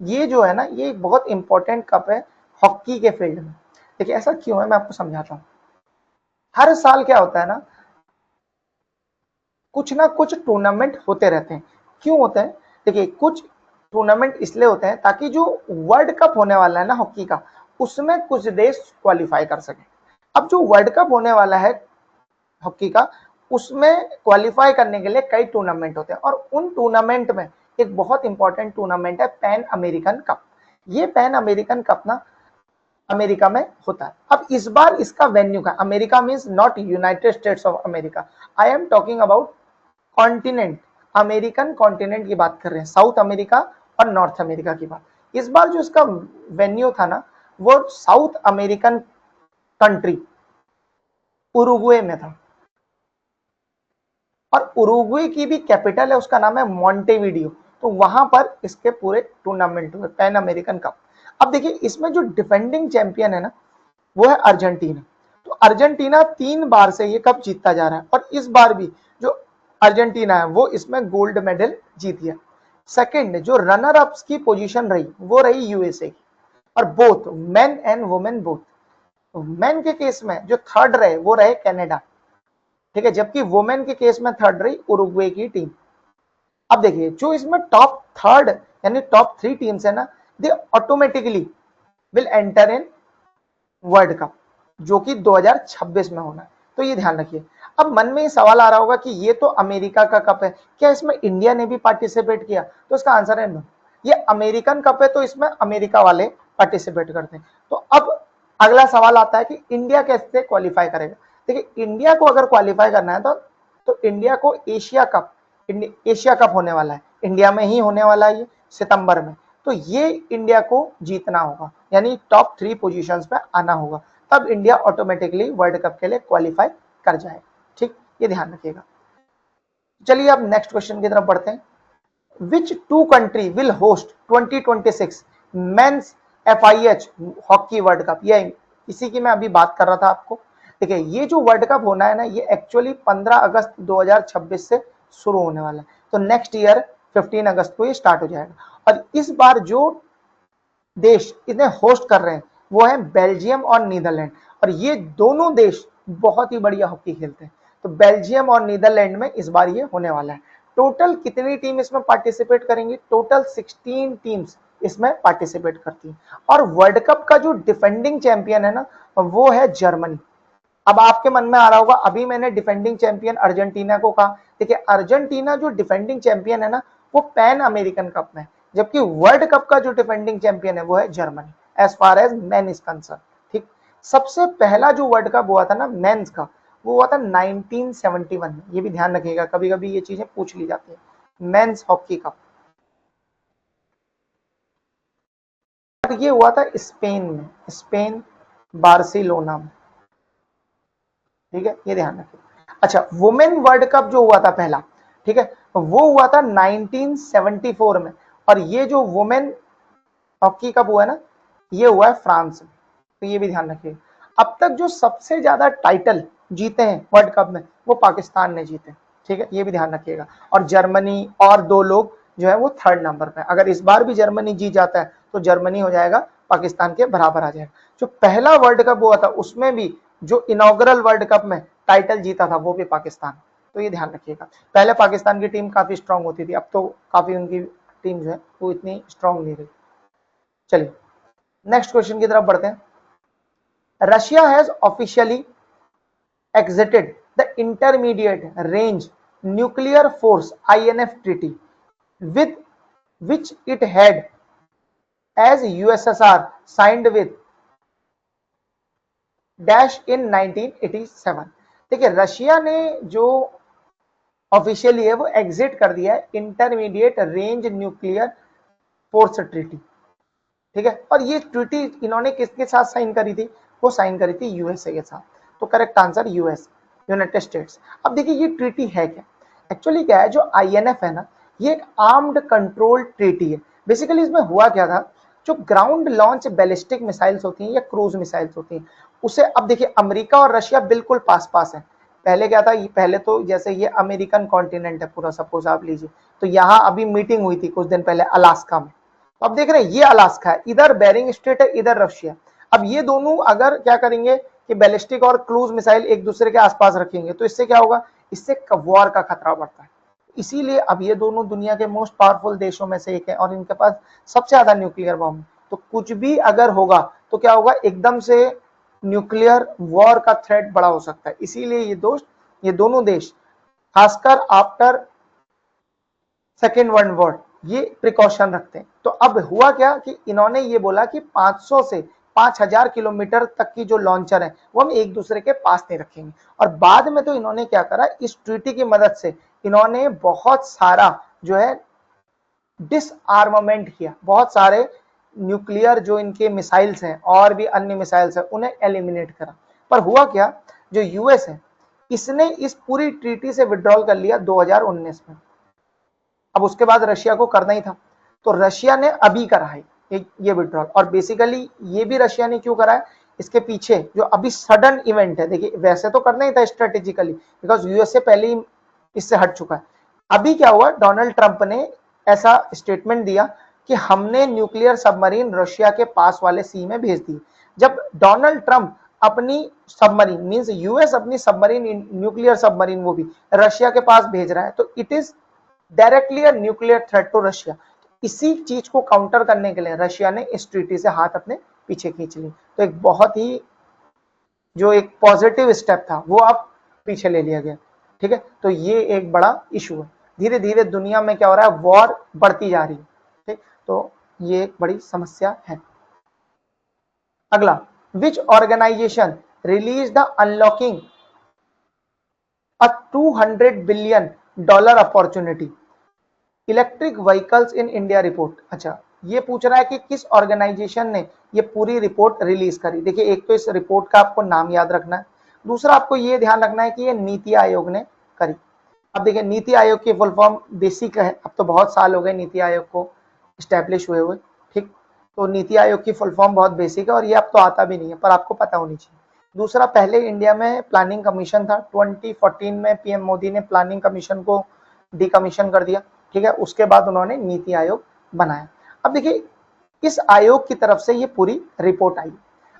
ये जो है ना, ये बहुत इंपॉर्टेंट कप है हॉकी के फील्ड में। देखिए ऐसा क्यों है, मैं आपको समझाता हूँ। हर साल क्या होता है ना कुछ टूर्नामेंट होते रहते हैं। क्यों होते हैं? देखिए कुछ टूर्नामेंट इसलिए होते हैं ताकि जो वर्ल्ड कप होने वाला है ना हॉकी का, उसमें कुछ देश क्वालिफाई कर सके। अब जो वर्ल्ड कप होने वाला है हॉकी का, उसमें क्वालिफाई करने के लिए कई टूर्नामेंट होते हैं, और उन टूर्नामेंट में एक बहुत इंपॉर्टेंट टूर्नामेंट है पैन अमेरिकन कप। ये पैन अमेरिकन कप ना अमेरिका में होता है। अब इस बार इसका वेन्यू का, America means not United states of America, I am talking about continent, American continent की बात कर रहे हैं, साउथ अमेरिका और नॉर्थ अमेरिका की बात। इस बार जो इसका वेन्यू था ना, वो साउथ अमेरिकन कंट्री उरुग्वे में था, और उरुग्वे की भी कैपिटल है, उसका नाम है मॉन्टेविडियो। तो वहां पर इसके पूरे टूर्नामेंट हुए पैन अमेरिकन कप। अब देखिए इसमें जो डिफेंडिंग चैंपियन है ना, वो है अर्जेंटीना। तो अर्जेंटीना 3 बार से ये कप जीतता जा रहा है, और इस बार भी जो अर्जेंटीना है वो इसमें गोल्ड मेडल जीत गया। सेकंड जो रनर अप्स की पोजीशन रही वो रही यूएसए की, और both men and women both, main के केस में जो थर्ड रहे वो रहे कनाडा, ठीक है, जबकि वुमेन के केस में थर्ड रही उरुग्वे की टीम। अब देखिए जो इसमें टॉप थर्ड यानी टॉप 3 टीम्स है ना, they automatically will enter in World Cup, जो कि 2026 में होना है। तो ये ध्यान रखिए। अब मन में ये सवाल आ रहा होगा कि ये तो अमेरिका का कप है, क्या इसमें इंडिया ने भी पार्टिसिपेट किया? तो इसका आंसर है नो। ये अमेरिकन कप है तो इसमें अमेरिका वाले पार्टिसिपेट करते हैं। तो अब अगला सवाल आता है कि इंडिया कैसे क्वालिफाई करेगा। देखिए इंडिया को अगर क्वालिफाई करना है तो इंडिया को एशिया कप होने वाला है, इंडिया में ही होने वाला है ये सितंबर में। तो ये इंडिया को जीतना होगा, यानी टॉप 3 पोजीशंस पे आना होगा, तब इंडिया ऑटोमेटिकली वर्ल्ड कप के लिए क्वालिफाई कर जाए। ठीक, ये ध्यान रखिएगा। चलिए अब नेक्स्ट क्वेश्चन की तरफ बढ़ते हैं। Which two country will host 2026 men's FIH hockey World Cup? ये इसी की मैं अभी बात कर रहा था आपको। देखिए ये जो वर्ल्ड कप होना है ना, ये एक्चुअली 15 अगस्त 2026 से शुरू होने वाला है। तो नेक्स्ट ईयर 15 अगस्त को ये स्टार्ट हो जाएगा। और इस बार जो देश इन्हें होस्ट कर रहे हैं वो है बेल्जियम और नीदरलैंड, और ये दोनों देश बहुत ही बढ़िया हॉकी खेलते हैं। तो बेल्जियम और नीदरलैंड में इस बार ये होने वाला है। टोटल कितनी टीम इसमें पार्टिसिपेट करेंगी? टोटल 16 टीम्स इसमें पार्टिसिपेट करती हैं। और वर्ल्ड कप का जो डिफेंडिंग चैंपियन है ना, वो है जर्मनी। अब आपके मन में आ रहा होगा, अभी मैंने डिफेंडिंग चैंपियन अर्जेंटीना को कहा। देखिए अर्जेंटीना जो डिफेंडिंग चैंपियन है ना, वो पैन अमेरिकन कप में, जबकि वर्ल्ड कप का जो डिफेंडिंग चैंपियन है वो है Germany, as far as man is concern. ठीक, सबसे पहला जो वर्ल्ड कप हुआ था ना मेंस का, वो हुआ था 1971 में। ये भी ध्यान रखिएगा, कभी कभी ये चीजें पूछ ली जाती है, मेंस हॉकी कप। ये हुआ था स्पेन में, स्पेन बार्सिलोना में। ठीक है, ये ध्यान रखिए। अच्छा वुमेन वर्ल्ड कप जो हुआ था पहला, ठीक है, वो हुआ था 1974 में, और ये जो वुमेन हॉकी कप हुआ है ना, ये हुआ है फ्रांस में। तो ये भी ध्यान रखिए। अब तक जो सबसे ज्यादा टाइटल जीते हैं वर्ल्ड कप में, वो पाकिस्तान ने जीते। ठीक है, ये भी ध्यान रखिएगा। और जर्मनी और 2 लोग जो है वो थर्ड नंबर पे। अगर इस बार भी जर्मनी जीत जाता है तो जर्मनी हो जाएगा पाकिस्तान के बराबर आ जाएगा। जो पहला वर्ल्ड कप हुआ था उसमें भी जो इनॉग्रल वर्ल्ड कप में टाइटल जीता था वो भी पाकिस्तान। तो ये ध्यान रखिएगा। पहले पाकिस्तान की टीम काफी स्ट्रांग होती थी, अब तो काफी उनकी टीम जो है वो इतनी स्ट्रांग नहीं रही। चलिए नेक्स्ट क्वेश्चन की तरफ बढ़ते हैं। Russia has officially exited the intermediate range nuclear force INF treaty with which it had as USSR signed with dash in 1987। देखिए रशिया ने जो ऑफिशियली है वो एग्जिट कर दिया है intermediate range nuclear force treaty. ठीक है, और ये ट्रीटी इन्होंने किसके साथ साइन करी थी? वो साइन करी थी यूएसए के साथ। तो correct answer US, United states. अब देखिए ये ट्रीटी है क्या? एक्चुअली क्या है, जो आईएनएफ है ना, ये एक आर्म्ड कंट्रोल ट्रीटी है। बेसिकली इसमें हुआ क्या था, जो ग्राउंड लॉन्च बैलिस्टिक मिसाइल्स होती हैं या क्रूज मिसाइल्स होती हैं, उसे अब देखिए अमेरिका और रशिया बिल्कुल पास पास है। पहले क्या था, पहले तो जैसे ये अमेरिकन कॉन्टिनेंट है पूरा, सपोज आप लीजिए, तो यहाँ अभी मीटिंग हुई थी कुछ दिन पहले अलास्का में। तो अब देख रहे हैं ये अलास्का है, इधर बेरिंग स्ट्रेट है, इधर रशिया। अब ये दोनों अगर क्या करेंगे कि बैलिस्टिक और क्रूज मिसाइल एक दूसरे के आसपास रखेंगे, तो इससे क्या होगा, इससे वॉर का खतरा बढ़ता है। इसीलिए अब ये दोनों दुनिया के मोस्ट पावरफुल देशों में से एक है और इनके पास सबसे ज्यादा न्यूक्लियर बॉम्ब। तो कुछ भी अगर होगा तो क्या होगा, एकदम से न्यूक्लियर वॉर का थ्रेट बड़ा हो सकता है। इसीलिए ये दोनों देश खासकर आफ्टर सेकेंड वर्ल्ड वॉर ये प्रिकॉशन रखते हैं। तो अब हुआ क्या कि इन्होंने ये बोला कि 500 से 5000 किलोमीटर तक की जो लॉन्चर है वो हम एक दूसरे के पास नहीं रखेंगे। और बाद में तो इन्होंने क्या करा, इस ट्रीटी की मदद से इन्होंने बहुत सारा जो है डिसआर्मामेंट किया, बहुत सारे न्यूक्लियर जो इनके मिसाइल्स हैं और भी अन्य मिसाइल्स हैं उन्हें एलिमिनेट करा। पर हुआ क्या, जो यूएस है इसने इस पूरी ट्रीटी से विड्रॉल कर लिया 2019 में। अब उसके बाद रशिया को करना ही था, तो रशिया ने अभी करा है ये विड्रॉल। और बेसिकली ये भी रशिया ने क्यों करा है, इसके पीछे जो अभी सडन इवेंट है, देखिए वैसे तो करना ही था स्ट्रेटेजिकली, बिकॉज यूएसए पहले ही इससे हट चुका है। अभी क्या हुआ, डोनाल्ड ट्रंप ने ऐसा स्टेटमेंट दिया कि हमने न्यूक्लियर सबमरीन रशिया के पास वाले सी में भेज दी। जब डोनाल्ड ट्रंप अपनी सबमरीन मींस यूएस अपनी सबमरीन, न्यूक्लियर सबमरीन वो भी रशिया के पास भेज रहा है, तो it is directly a nuclear threat to Russia. इसी चीज को काउंटर करने के लिए रशिया ने इस ट्रीटी से हाथ अपने पीछे खींच ली। तो एक बहुत ही जो एक पॉजिटिव स्टेप था वो अब पीछे ले लिया गया। ठीक है, तो ये एक बड़ा इशू है। धीरे धीरे दुनिया में क्या हो रहा है, वॉर बढ़ती जा रही है। ठीक, तो ये एक बड़ी समस्या है। अगला, which organisation release the unlocking a $200 billion opportunity electric vehicles in India report. अच्छा, ये पूछ रहा है कि किस ऑर्गेनाइजेशन ने ये पूरी रिपोर्ट रिलीज करी। देखिए एक तो इस रिपोर्ट का आपको नाम याद रखना है, दूसरा आपको ये ध्यान रखना है कि ये नीति आयोग ने करी। अब देखिए नीति आयोग की फुल फॉर्म बेसिक है, अब तो बहुत साल हो गए नीति आयोग को स्टैब्लिश हुए हुए। ठीक, तो नीति आयोग की फुल फॉर्म बहुत बेसिक है और ये अब तो आता भी नहीं है, पर आपको पता होनी चाहिए। दूसरा, पहले इंडिया में प्लानिंग कमीशन था, 2014 में पीएम मोदी ने प्लानिंग कमीशन को डिकमीशन कर दिया। ठीक है, उसके बाद उन्होंने नीति आयोग बनाया। अब देखिए इस आयोग की तरफ से ये पूरी रिपोर्ट आई।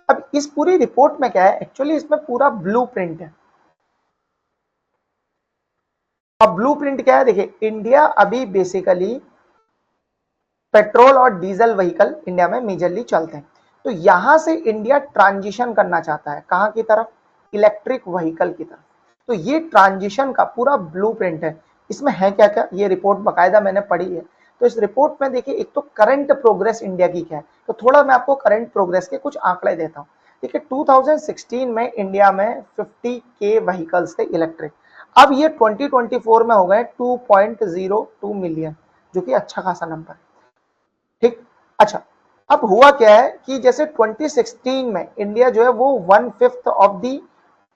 अब इस पूरी रिपोर्ट में क्या है, एक्चुअली इसमें पूरा ब्लूप्रिंट है। अब ब्लूप्रिंट क्या है, देखिए इंडिया अभी बेसिकली पेट्रोल और डीजल व्हीकल इंडिया में मेजरली चलते हैं, तो यहां से इंडिया ट्रांजिशन करना चाहता है कहां की तरफ, इलेक्ट्रिक व्हीकल की तरफ। तो ये ट्रांजिशन का पूरा ब्लूप्रिंट है। इसमें है क्या क्या, ये रिपोर्ट बकायदा मैंने पढ़ी है। तो इस रिपोर्ट में देखिए एक तो करंट प्रोग्रेस इंडिया की क्या है, तो थोड़ा मैं आपको करंट प्रोग्रेस के कुछ आंकड़े देता हूँ। देखिए 2016 में इंडिया में 50K व्हीकल्स थे इलेक्ट्रिक। अब ये 2024 में हो गए 2.02 मिलियन, जो कि अच्छा खासा नंबर है। ठीक, अच्छा, अब हुआ क्या है कि जैसे 2016 में इंडिया जो है वो 1/5 ऑफ दी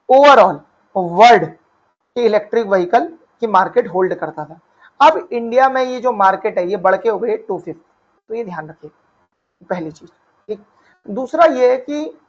ओवरऑल वर्ल्ड के इलेक्ट्रिक व्हीकल की मार्केट होल्ड करता था। अब इंडिया में ये जो मार्केट है ये बढ़ के हो गई 2/5। तो ये ध्यान रखिए, पहली चीज। ठीक, दूसरा ये है कि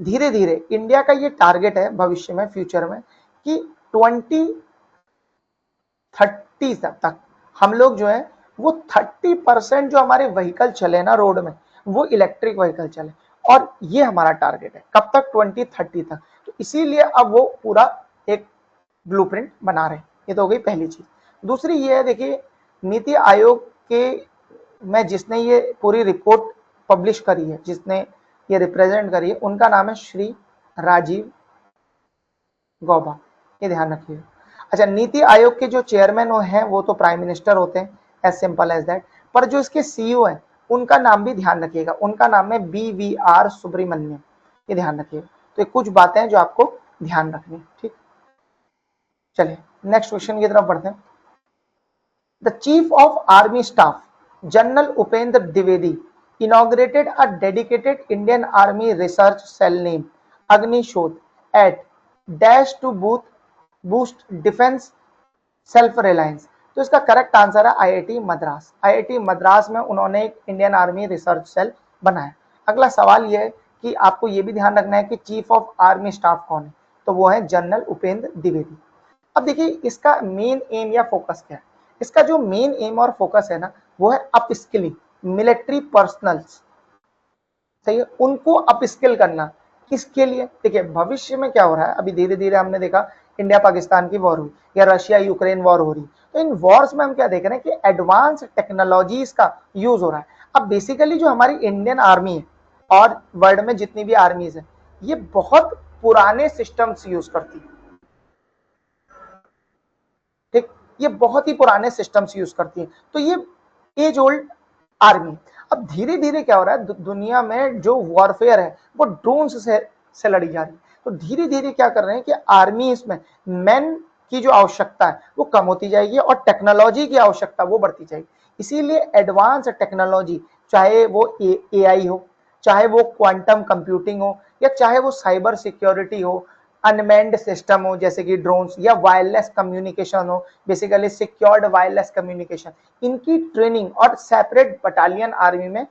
धीरे धीरे इंडिया का ये टारगेट है भविष्य में, फ्यूचर में, कि 2030 तक हम लोग जो है वो 30% जो हमारे व्हीकल चले ना रोड में, वो इलेक्ट्रिक व्हीकल चले। और ये हमारा टारगेट है कब तक, 2030 तक। तो इसीलिए अब वो पूरा एक ब्लूप्रिंट बना रहे हैं। ये तो हो गई पहली चीज। दूसरी ये है, देखिए नीति आयोग के में जिसने ये पूरी रिपोर्ट पब्लिश करी है, जिसने ये रिप्रेजेंट करी है, उनका नाम है श्री राजीव गौबा, ये ध्यान रखिए। अच्छा, नीति आयोग के जो चेयरमैन हैं वो तो प्राइम मिनिस्टर होते हैं, एज सिंपल एज दैट। पर जो इसके सीईओ हैं उनका नाम भी ध्यान रखिएगा, उनका नाम है BVR सुब्रमण्यम, ये ध्यान रखिएगा। तो ये कुछ बातें हैं जो आपको ध्यान रखनी है। ठीक, चलिए नेक्स्ट क्वेश्चन की तरफ बढ़ते हैं। The chief of army staff general Upendra Dwivedi inaugurated a dedicated Indian Army research cell named Agnishodh at dash to boost defense self reliance. तो इसका करेक्ट आंसर है आईआईटी मद्रास। आईआईटी मद्रास में उन्होंने एक इंडियन आर्मी रिसर्च सेल बनाया। अगला सवाल यह है कि आपको यह भी ध्यान रखना है कि चीफ ऑफ आर्मी स्टाफ कौन है, तो वो है जनरल उपेंद्र द्विवेदी। अब देखिए इसका मेन एम या फोकस क्या है। इसका जो मेन एम और फोकस है ना, वो है अपस्किलिंग मिलिट्री पर्सनल्स, सही है, उनको अपस्किल करना। किसके लिए? देखिए भविष्य में क्या हो रहा है, अभी धीरे धीरे हमने देखा इंडिया पाकिस्तान की वॉर हुई या रशिया यूक्रेन वॉर हो रही, तो इन वॉर्स में हम क्या देख रहे हैं कि एडवांस टेक्नोलॉजीज का यूज हो रहा है। अब बेसिकली जो हमारी इंडियन आर्मी है और वर्ल्ड में जितनी भी आर्मीज है, ये बहुत पुराने सिस्टम्स यूज करती है, ठीक, ये बहुत ही पुराने सिस्टम्स यूज करती है, तो ये एज ओल्ड आर्मी। अब धीरे धीरे क्या हो रहा है, दुनिया में जो वॉरफेयर है वो ड्रोन्स से लड़ी जा रही है, तो धीरे धीरे क्या कर रहे हैं कि आर्मी इसमें मैन की जो आवश्यकता है वो कम होती जाएगी और टेक्नोलॉजी की आवश्यकता वो बढ़ती जाएगी। इसीलिए एडवांस टेक्नोलॉजी, चाहे वो एआई हो, चाहे वो क्वांटम कंप्यूटिंग हो, या चाहे वो साइबर सिक्योरिटी हो, अनमैन्ड सिस्टम हो जैसे कि ड्रोन्स, या वायरलेस कम्युनिकेशन हो, बेसिकली सिक्योर्ड वायरलेस कम्युनिकेशन, इनकी ट्रेनिंग और सेपरेट बटालियन आर्मी में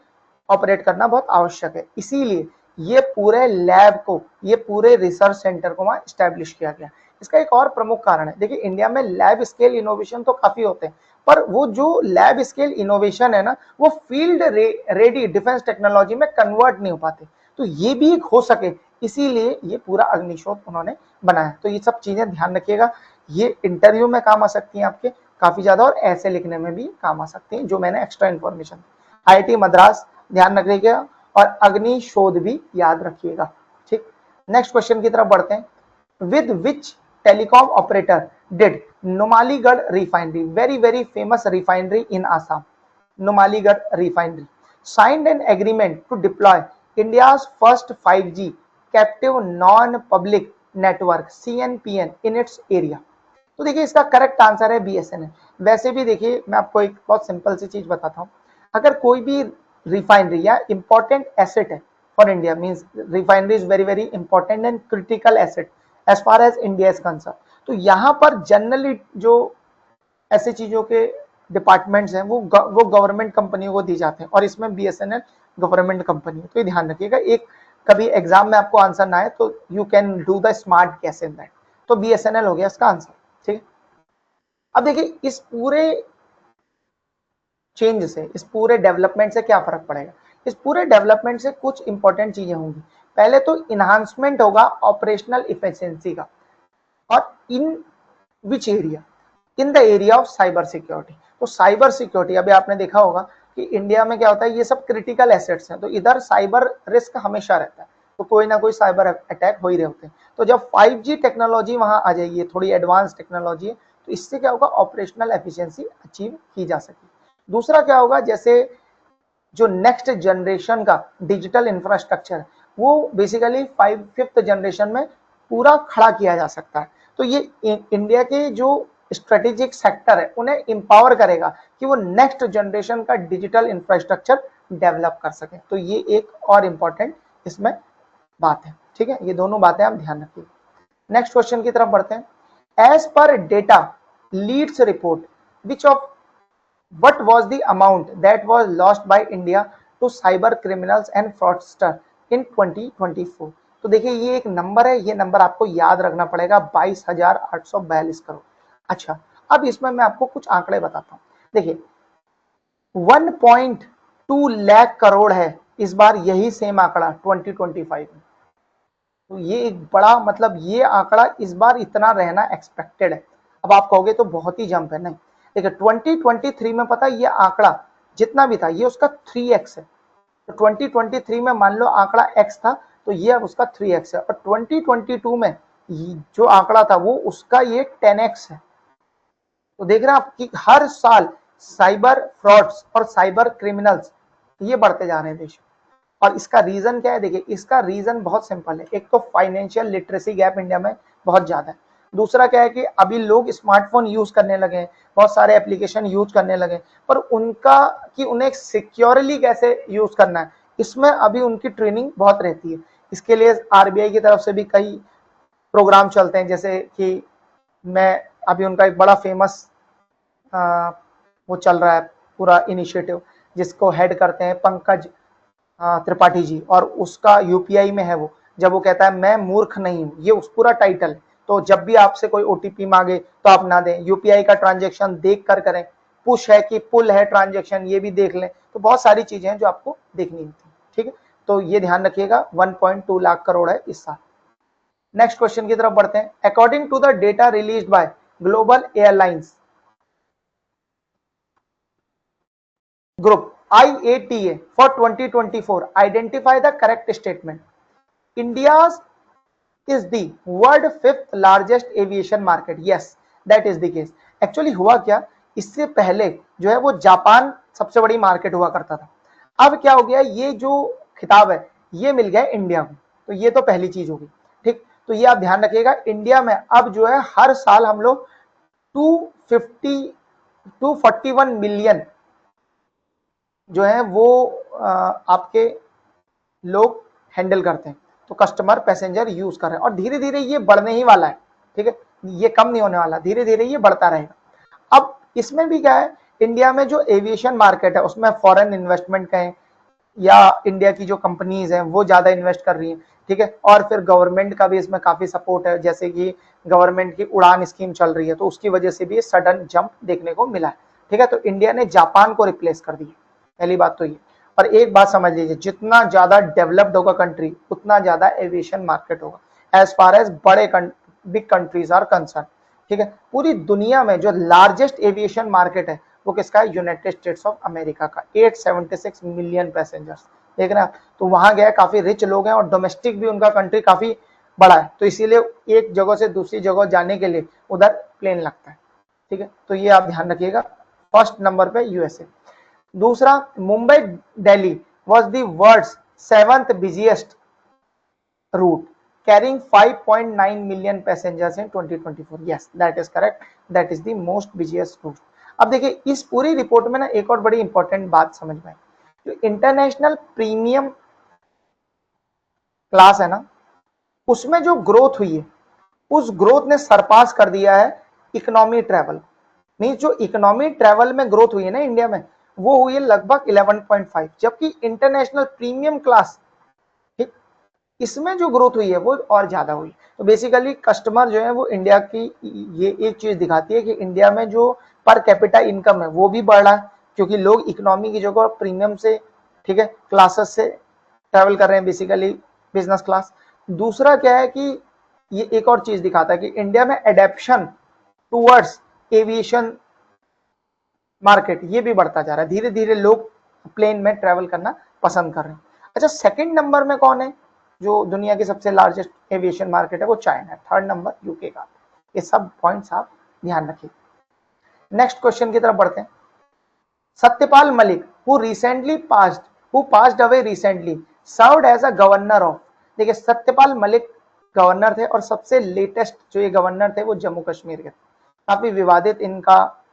ऑपरेट करना बहुत आवश्यक है। इसीलिए ये पूरे लैब को, ये पूरे रिसर्च सेंटर को वहां स्टैब्लिश किया गया। इसका एक और प्रमुख कारण है, देखिए इंडिया में लैब स्केल इनोवेशन तो काफी होते हैं, पर वो जो लैब स्केल इनोवेशन है ना, वो फील्ड रेडी डिफेंस टेक्नोलॉजी में कन्वर्ट नहीं हो पाते, तो ये भी एक हो सके, इसीलिए ये पूरा अग्निशोध उन्होंने बनाया। तो ये सब चीजें ध्यान रखिएगा, ये इंटरव्यू में काम आ सकती हैं आपके काफी ज्यादा, और ऐसे लिखने में भी काम आ सकती हैं जो मैंने एक्स्ट्रा इन्फॉर्मेशन। आईआईटी मद्रास ध्यान रखिएगा और अग्निशोध भी याद रखिएगा, ठीक। नेक्स्ट क्वेश्चन की तरफ बढ़ते हैं। With which telecom operator did Numaligarh refinery, very very famous refinery in Assam, Numaligarh refinery, signed an agreement to deploy India's first 5G captive non-public network CNPN in its area। तो देखिए इसका करेक्ट आंसर है BSNL। वैसे भी देखिए मैं आपको एक बहुत सिंपल सी चीज बताता हूँ, अगर कोई भी रिफाइनरी या इंपॉर्टेंट एसेट है for India, means refinery is very very important and critical asset as far as India is concern, तो यहाँ पर जनरली जो ऐसी चीजों के डिपार्टमेंट्स हैं वो गवर्नमेंट कंपनियों को दी जाते हैं, और इसमें BSNL गवर्नमेंट कंपनी है। तो ये ध्यान रखिएगा, एक कभी एग्जाम में आपको आंसर ना आए तो you can do the smart guess in that, तो BSNL हो गया इसका आंसर, ठीक। अब देखिए इस पूरे चेंज से, इस पूरे डेवलपमेंट से क्या फर्क पड़ेगा। इस पूरे डेवलपमेंट से कुछ इंपॉर्टेंट चीजें होंगी। पहले तो इन्हांसमेंट होगा ऑपरेशनल इफिशियंसी का, और in which area, in the area of cyber security. तो साइबर सिक्योरिटी, अभी आपने देखा होगा कि इंडिया में क्या होता है, ये सब क्रिटिकल एसेट्स हैं, तो इधर साइबर रिस्क हमेशा रहता है, तो कोई ना कोई साइबर अटैक हो ही रहे होते हैं। तो जब 5G टेक्नोलॉजी वहां आ जाएगी, थोड़ी एडवांस टेक्नोलॉजी है, तो इससे क्या होगा, ऑपरेशनल एफिशिएंसी अचीव की जा सकेगी। दूसरा क्या होगा, जैसे जो नेक्स्ट जनरेशन का डिजिटल इंफ्रास्ट्रक्चर वो बेसिकली 5th जनरेशन में पूरा खड़ा किया जा सकता है। तो ये इंडिया के जो स्ट्रेटेजिक सेक्टर है उन्हें इंपावर करेगा कि वो नेक्स्ट जनरेशन का डिजिटल इंफ्रास्ट्रक्चर डेवलप कर सके। तो ये एक और इंपॉर्टेंट इसमें बात है, ठीक है। ये दोनों बातें आप ध्यान रखिए। नेक्स्ट क्वेश्चन की तरफ बढ़ते हैं। As per data leads report which of what was the amount that was lost by India to cyber criminals and fraudsters in 2024। तो देखिए ये एक नंबर है, ये नंबर आपको याद रखना पड़ेगा, 22,842 करोड़। अच्छा, अब इसमें मैं आपको कुछ आंकड़े बताता हूँ। देखिए 1.2 लाख करोड़ है इस बार, यही सेम आंकड़ा 2025 में, तो ये एक बड़ा, मतलब ये आंकड़ा इस बार इतना रहना एक्सपेक्टेड है। अब आप कहोगे तो बहुत ही जंप है, नहीं, देखिए 2023 में पता है ये आंकड़ा जितना भी था ये उसका 3x है। तो 2023 में मान लो आंकड़ा x था, तो ये अब उसका 3x है, और 2022 में जो आंकड़ा था वो उसका ये 10x है। तो देख रहे हैं आप कि हर साल साइबर फ्रॉड्स और साइबर क्रिमिनल्स ये बढ़ते जा रहे हैं देश। और इसका रीजन क्या है, देखिए इसका रीजन बहुत सिंपल है। एक तो फाइनेंशियल लिटरेसी गैप इंडिया में बहुत ज्यादा है। दूसरा क्या है कि अभी लोग स्मार्टफोन यूज करने लगे हैं, बहुत सारे एप्लीकेशन यूज करने लगे, पर उनका कि उन्हें सिक्योरली कैसे यूज करना है, इसमें अभी उनकी ट्रेनिंग बहुत रहती है। इसके लिए RBI की तरफ से भी कई प्रोग्राम चलते हैं, जैसे कि मैं अभी उनका एक बड़ा फेमस वो चल रहा है पूरा इनिशिएटिव, जिसको हेड करते हैं पंकज त्रिपाठी जी, और उसका यूपीआई में है वो। जब वो कहता है मैं मूर्ख नहीं हूं, ये उस पूरा टाइटल है। तो जब भी आपसे कोई ओटीपी मांगे तो आप ना दें, यूपीआई का ट्रांजेक्शन देख कर करें, पुश है कि पुल है ट्रांजेक्शन ये भी देख लें। तो बहुत सारी चीजें हैं जो आपको देखनी होती है, ठीक है। तो ये ध्यान रखिएगा, 1.2 लाख करोड़ है इस साल। नेक्स्ट क्वेश्चन की तरफ बढ़ते हैं। According to the data released by global airlines group IATA for 2024, identify the correct statement. India's is the world fifth largest aviation market. Yes, that is the case. Actually हुआ क्या, इससे पहले जो है वो जापान सबसे बड़ी मार्केट हुआ करता था। अब क्या हो गया, ये जो खिताब है ये मिल गया इंडिया को। तो ये तो पहली चीज होगी, ठीक। तो ये आप ध्यान रखिएगा, इंडिया में अब जो है हर साल हम लोग 241 मिलियन जो है वो आपके लोग हैंडल करते हैं। तो कस्टमर पैसेंजर यूज कर रहे हैं और धीरे धीरे ये बढ़ने ही वाला है, ठीक है। ये कम नहीं होने वाला, धीरे धीरे ये बढ़ता रहेगा। अब इसमें भी क्या है, इंडिया में जो एविएशन मार्केट है उसमें फॉरेन इन्वेस्टमेंट कहें या इंडिया की जो कंपनीज हैं वो ज्यादा इन्वेस्ट कर रही हैं, ठीक है। और फिर गवर्नमेंट का भी इसमें काफी सपोर्ट है, जैसे कि गवर्नमेंट की उड़ान स्कीम चल रही है, तो उसकी वजह से भी सडन जंप देखने को मिला है, ठीक है। तो इंडिया ने जापान को रिप्लेस कर दिया, पहली बात तो ये। और एक बात समझ लीजिए, जितना ज्यादा डेवलप्ड होगा कंट्री उतना ज्यादा एविएशन मार्केट होगा, एज फार एज बड़े बिग कंट्रीज आर कंसर्न, ठीक है। पूरी दुनिया में जो लार्जेस्ट एविएशन मार्केट है वो किसका है, यूनाइटेड स्टेट्स ऑफ अमेरिका का। 876 मिलियन पैसेंजर्स, देख रहे हैं आप। तो वहां गया, काफी रिच लोग हैं और डोमेस्टिक भी उनका कंट्री काफी बड़ा है, तो इसीलिए एक जगह से दूसरी जगह जाने के लिए उधर प्लेन लगता है, ठीक है। तो ये आप ध्यान रखिएगा, फर्स्ट नंबर पे यूएसए। दूसरा, Mumbai Delhi was the world's 7th busiest route carrying 5.9 million passengers in 2024. Yes, that is correct. That is the most busiest route. अब देखिए इस पूरी रिपोर्ट में ना एक और बड़ी इंपॉर्टेंट बात समझ में आई, जो इंटरनेशनल प्रीमियम क्लास है ना, उसमें जो ग्रोथ हुई है उस ग्रोथ ने सरपास कर दिया है इकोनॉमी ट्रेवल। मींस जो इकोनॉमी ट्रेवल में ग्रोथ हुई है ना इंडिया में, वो हुई है लगभग 11.5, जबकि इंटरनेशनल प्रीमियम क्लास, ठीक, इसमें जो ग्रोथ हुई है वो और ज्यादा हुई। तो बेसिकली कस्टमर जो है वो इंडिया की, ये एक चीज दिखाती है कि इंडिया में जो पर कैपिटा इनकम है वो भी बढ़ रहा है, क्योंकि लोग इकोनॉमी की जगह प्रीमियम से, ठीक है, क्लासेस से ट्रेवल कर रहे हैं, बेसिकली बिजनेस क्लास। दूसरा क्या है कि ये एक और चीज दिखाता है कि इंडिया में एडेप्शन टूवर्ड्स एविएशन मार्केट ये भी बढ़ता जा रहा है, धीरे धीरे लोग प्लेन में ट्रेवल करना पसंद कर रहे हैं। अच्छा, सेकंड नंबर में कौन है जो दुनिया की सबसे लार्जेस्ट एविएशन मार्केट है, वो चाइना है। थर्ड नंबर यूके का। ये सब पॉइंट्स आप ध्यान रखिए। नेक्स्ट क्वेश्चन की तरफ बढ़ते हैं। Satyapal Malik who passed away recently served as a governor of, देखिए सत्यपाल मलिक गवर्नर थे और सबसे लेटेस्ट जो ये गवर्नर थे वो जम्मू कश्मीर के थे। काफी विवादित इनका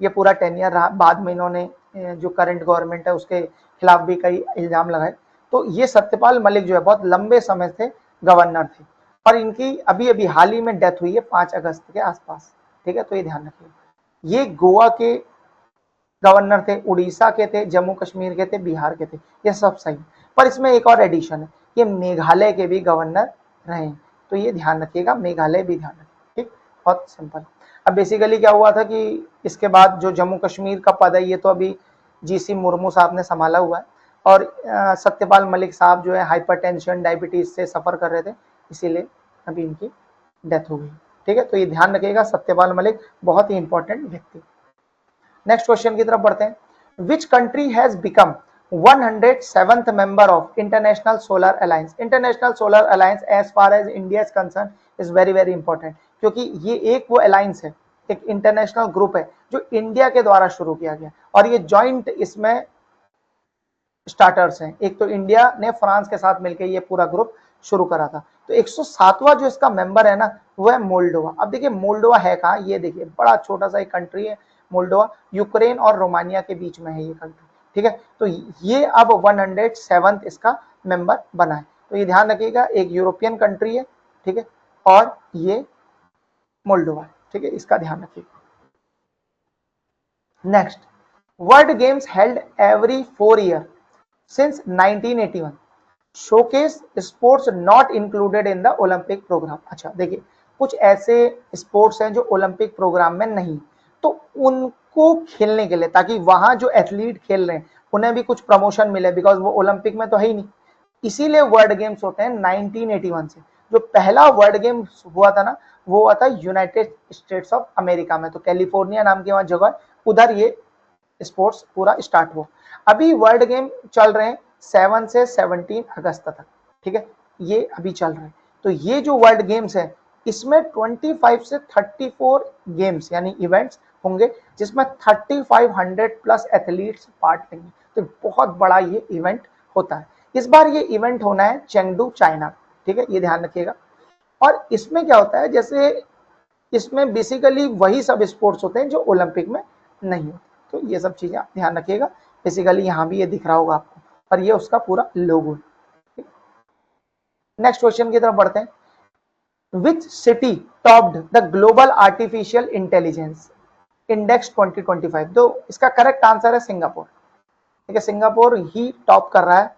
ये पूरा टेन्योर रहा, बाद में इन्होंने जो करंट गवर्नमेंट है उसके खिलाफ भी कई इल्जाम लगाए। तो ये सत्यपाल मलिक जो है बहुत लंबे समय से गवर्नर थे और इनकी अभी अभी हाल ही में डेथ हुई है 5 अगस्त के आसपास, ठीक है। तो ये ध्यान रखिए, ये गोवा के गवर्नर थे, उड़ीसा के थे, जम्मू कश्मीर के थे, बिहार के थे, ये सब सही। पर इसमें एक और एडिशन है, ये मेघालय के भी गवर्नर रहे, तो ये ध्यान रखिएगा, मेघालय भी ध्यान रखिए, ठीक, बहुत सिंपल। अब बेसिकली क्या हुआ था कि इसके बाद जो जम्मू कश्मीर का पद है ये तो अभी जीसी मुर्मू साहब ने संभाला हुआ है, और सत्यपाल मलिक साहब जो है हाइपरटेंशन डायबिटीज से सफर कर रहे थे, इसीलिए अभी इनकी डेथ हो गई, ठीक है। तो ये ध्यान रखिएगा, सत्यपाल मलिक बहुत ही इंपॉर्टेंट व्यक्ति। नेक्स्ट क्वेश्चन की तरफ बढ़ते हैं। Which country has become 107th member of International Solar Alliance? International Solar Alliance as far as India is concerned is very very important, क्योंकि ये एक वो अलायंस है, एक इंटरनेशनल ग्रुप है जो इंडिया के द्वारा शुरू किया गया, और ये जॉइंट इसमें स्टार्टर्स हैं। एक तो इंडिया ने फ्रांस के साथ मिलकर ये पूरा ग्रुप शुरू करा था। तो 107वां जो इसका मेंबर है ना वो है मोल्डोवा। अब देखिए मोल्डोवा है कहाँ, ये देखिए बड़ा छोटा सा एक कंट्री है मोल्डोवा, यूक्रेन और रोमानिया के बीच में है ये कंट्री, ठीक है। तो ये अब 107th इसका मेंबर बना है। तो ये ध्यान रखिएगा, एक यूरोपियन कंट्री है, ठीक है, और ये मोल्डोवा है, ठीक है, इसका ध्यान रखिएगा। Next, world games held every 4 year since 1981, showcase sports not included in the Olympic programme. अच्छा देखिए, कुछ ऐसे स्पोर्ट्स हैं जो ओलंपिक प्रोग्राम में नहीं, तो उनको खेलने के लिए, ताकि वहां जो एथलीट खेल रहे हैं उन्हें भी कुछ प्रमोशन मिले, बिकॉज वो ओलंपिक में तो है ही नहीं, इसीलिए वर्ल्ड गेम्स होते हैं 1981 से। जो पहला वर्ल्ड गेम्स हुआ था ना, वो हुआ था यूनाइटेड स्टेट्स ऑफ अमेरिका में, तो कैलिफोर्निया नाम की वहां जगह है, उधर ये स्पोर्ट्स पूरा स्टार्ट हुआ। अभी वर्ल्ड गेम चल रहे हैं 7 से 17 अगस्त तक, ठीक है, ये अभी चल रहे हैं। तो ये जो वर्ल्ड गेम्स है, इसमें 25 से 34 गेम्स यानी इवेंट्स होंगे, जिसमें 3500 प्लस एथलीट्स पार्ट लेंगे। तो बहुत बड़ा ये इवेंट होता है। इस बार ये इवेंट होना है चेंगडू चाइना, ठीक है, ये ध्यान रखिएगा। और इसमें क्या होता है, जैसे इसमें बेसिकली वही सब स्पोर्ट्स होते हैं जो ओलंपिक में नहीं होते, तो ये सब चीजें आप ध्यान रखिएगा। बेसिकली यहाँ भी ये दिख रहा होगा आपको, और ये उसका पूरा लोगो है। नेक्स्ट क्वेश्चन की तरफ बढ़ते हैं। Which city topped the global artificial intelligence index 2025? तो इसका करेक्ट आंसर है सिंगापुर, ठीक है, सिंगापुर ही टॉप कर रहा है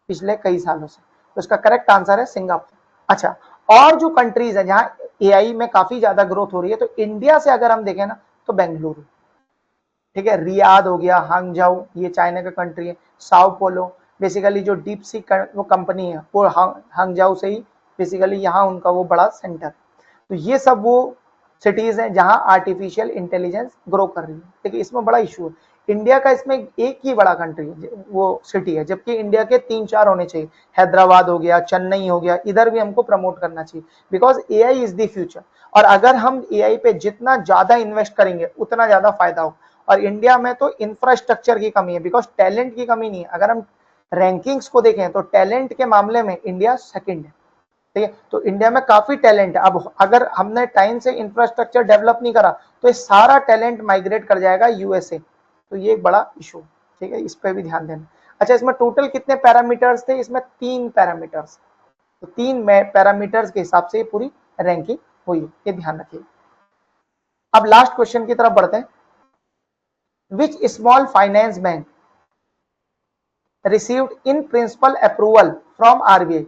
पिछले कई सालों से, तो इसका करेक्ट आंसर है सिंगापुर। अच्छा, और जो कंट्रीज है जहां एआई में काफी ज्यादा ग्रोथ हो रही है, तो इंडिया से अगर हम देखें ना, तो बेंगलुरु, ठीक है, रियाद हो गया, हांगजाऊ, ये चाइना का कंट्री है, साओ पोलो, बेसिकली जो डीप सी वो कंपनी है वो हांगजाऊ से ही बेसिकली यहाँ उनका वो बड़ा सेंटर। तो ये सब वो सिटीज हैं जहां आर्टिफिशियल इंटेलिजेंस ग्रो कर रही है। देखिए इसमें बड़ा इशू है, इंडिया का इसमें एक ही बड़ा कंट्री है वो सिटी है, जबकि इंडिया के 3-4 होने चाहिए। हैदराबाद हो गया, चेन्नई हो गया, इधर भी हमको प्रमोट करना चाहिए, because AI is the future. और अगर हम एआई पे जितना ज्यादा इन्वेस्ट करेंगे उतना ज्यादा फायदा हो। और इंडिया में तो इंफ्रास्ट्रक्चर की कमी है, बिकॉज टैलेंट की कमी नहीं है। अगर हम रैंकिंग्स को देखें तो टैलेंट के मामले में इंडिया सेकंड है, ठीक है, तो इंडिया में काफी टैलेंट है। अब अगर हमने टाइम से इंफ्रास्ट्रक्चर डेवलप नहीं करा, तो ये सारा टैलेंट माइग्रेट कर जाएगा यूएसए, तो ये एक बड़ा इशू, ठीक है, इस पर भी ध्यान देना। अच्छा, इसमें टोटल कितने पैरामीटर्स थे? इसमें 3 पैरामीटर्स, तो 3 पैरामीटर्स के हिसाब से पूरी रैंकिंग हुई है, ये ध्यान रखिए। अब लास्ट क्वेश्चन की तरफ बढ़ते हैं। Which small finance bank received in principle approval from RBI?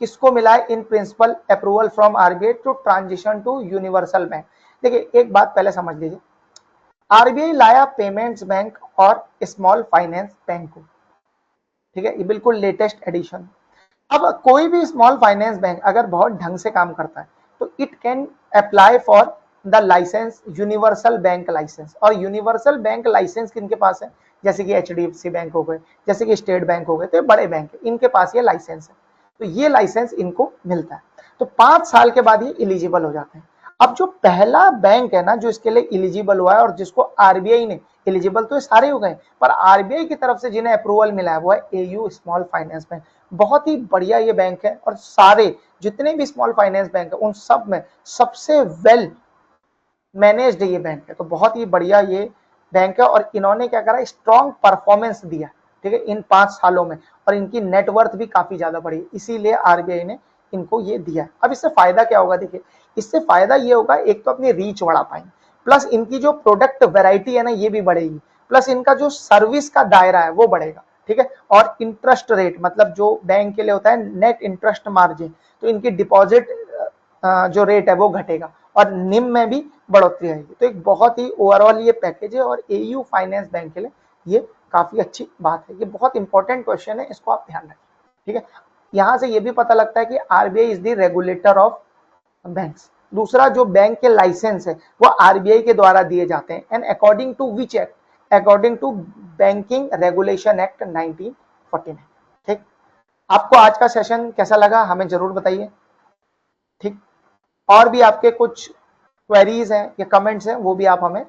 किसको मिला है in principle approval from RBI to transition to universal bank? देखिए एक बात पहले समझ लीजिए, आरबीआई लाया पेमेंट्स बैंक और स्मॉल फाइनेंस बैंक को, ठीक है, ये बिल्कुल लेटेस्ट एडिशन। अब कोई भी स्मॉल फाइनेंस बैंक अगर बहुत ढंग से काम करता है, तो it can apply for the licence universal bank licence. और यूनिवर्सल बैंक लाइसेंस किनके पास है? जैसे कि एचडीएफसी बैंक हो गए, जैसे कि स्टेट बैंक हो गए, तो ये बड़े बैंक है, इनके पास ये लाइसेंस है, तो ये लाइसेंस इनको मिलता है। तो 5 साल के बाद ये इलिजिबल हो जाते हैं। अब जो पहला बैंक है ना जो इसके लिए इलिजिबल हुआ है और जिसको आरबीआई ने, इलिजिबल तो ये सारे हो गए, पर आरबीआई की तरफ से जिन्हें अप्रूवल मिला है वो है एयू स्मॉल फाइनेंस बैंक। बहुत ही बढ़िया ये बैंक है, और सारे जितने भी स्मॉल फाइनेंस बैंक है उन सब में सबसे वेल मैनेज्ड ये बैंक है, तो बहुत ही बढ़िया ये बैंक है। और इन्होंने क्या करा, स्ट्रॉन्ग परफॉर्मेंस दिया, ठीक है, इन 5 सालों में, और इनकी नेटवर्थ भी काफी ज्यादा बढ़ी, इसीलिए आरबीआई ने इनको ये दिया। अब इससे फायदा क्या होगा? देखिए इससे फायदा ये होगा, एक तो अपनी रीच बढ़ा पाएंगे, प्लस इनकी जो प्रोडक्ट वेराइटी है ना ये भी बढ़ेगी, प्लस इनका जो सर्विस का दायरा है वो बढ़ेगा, ठीक है। और इंटरेस्ट रेट, मतलब जो बैंक के लिए होता है नेट इंटरेस्ट मार्जिन, तो इनकी डिपॉजिट जो रेट है वो घटेगा, और निम में भी बढ़ोतरी आएगी। तो एक बहुत ही ओवरऑल ये पैकेज है, और एयू फाइनेंस बैंक के लिए ये काफी अच्छी बात है। ये बहुत इंपॉर्टेंट क्वेश्चन है, इसको आप ध्यान रखें, ठीक है। यहां से ये भी पता लगता है कि RBI is the regulator of banks. दूसरा, जो बैंक के लाइसेंस है वो आरबीआई के द्वारा दिए जाते हैं, and according to which act? According to banking regulation act 1949, ठीक। आपको आज का सेशन कैसा लगा हमें जरूर बताइए, ठीक। और भी आपके कुछ क्वेरीज हैं या कमेंट्स हैं वो भी आप हमें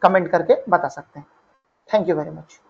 कमेंट करके बता सकते हैं। Thank you very much.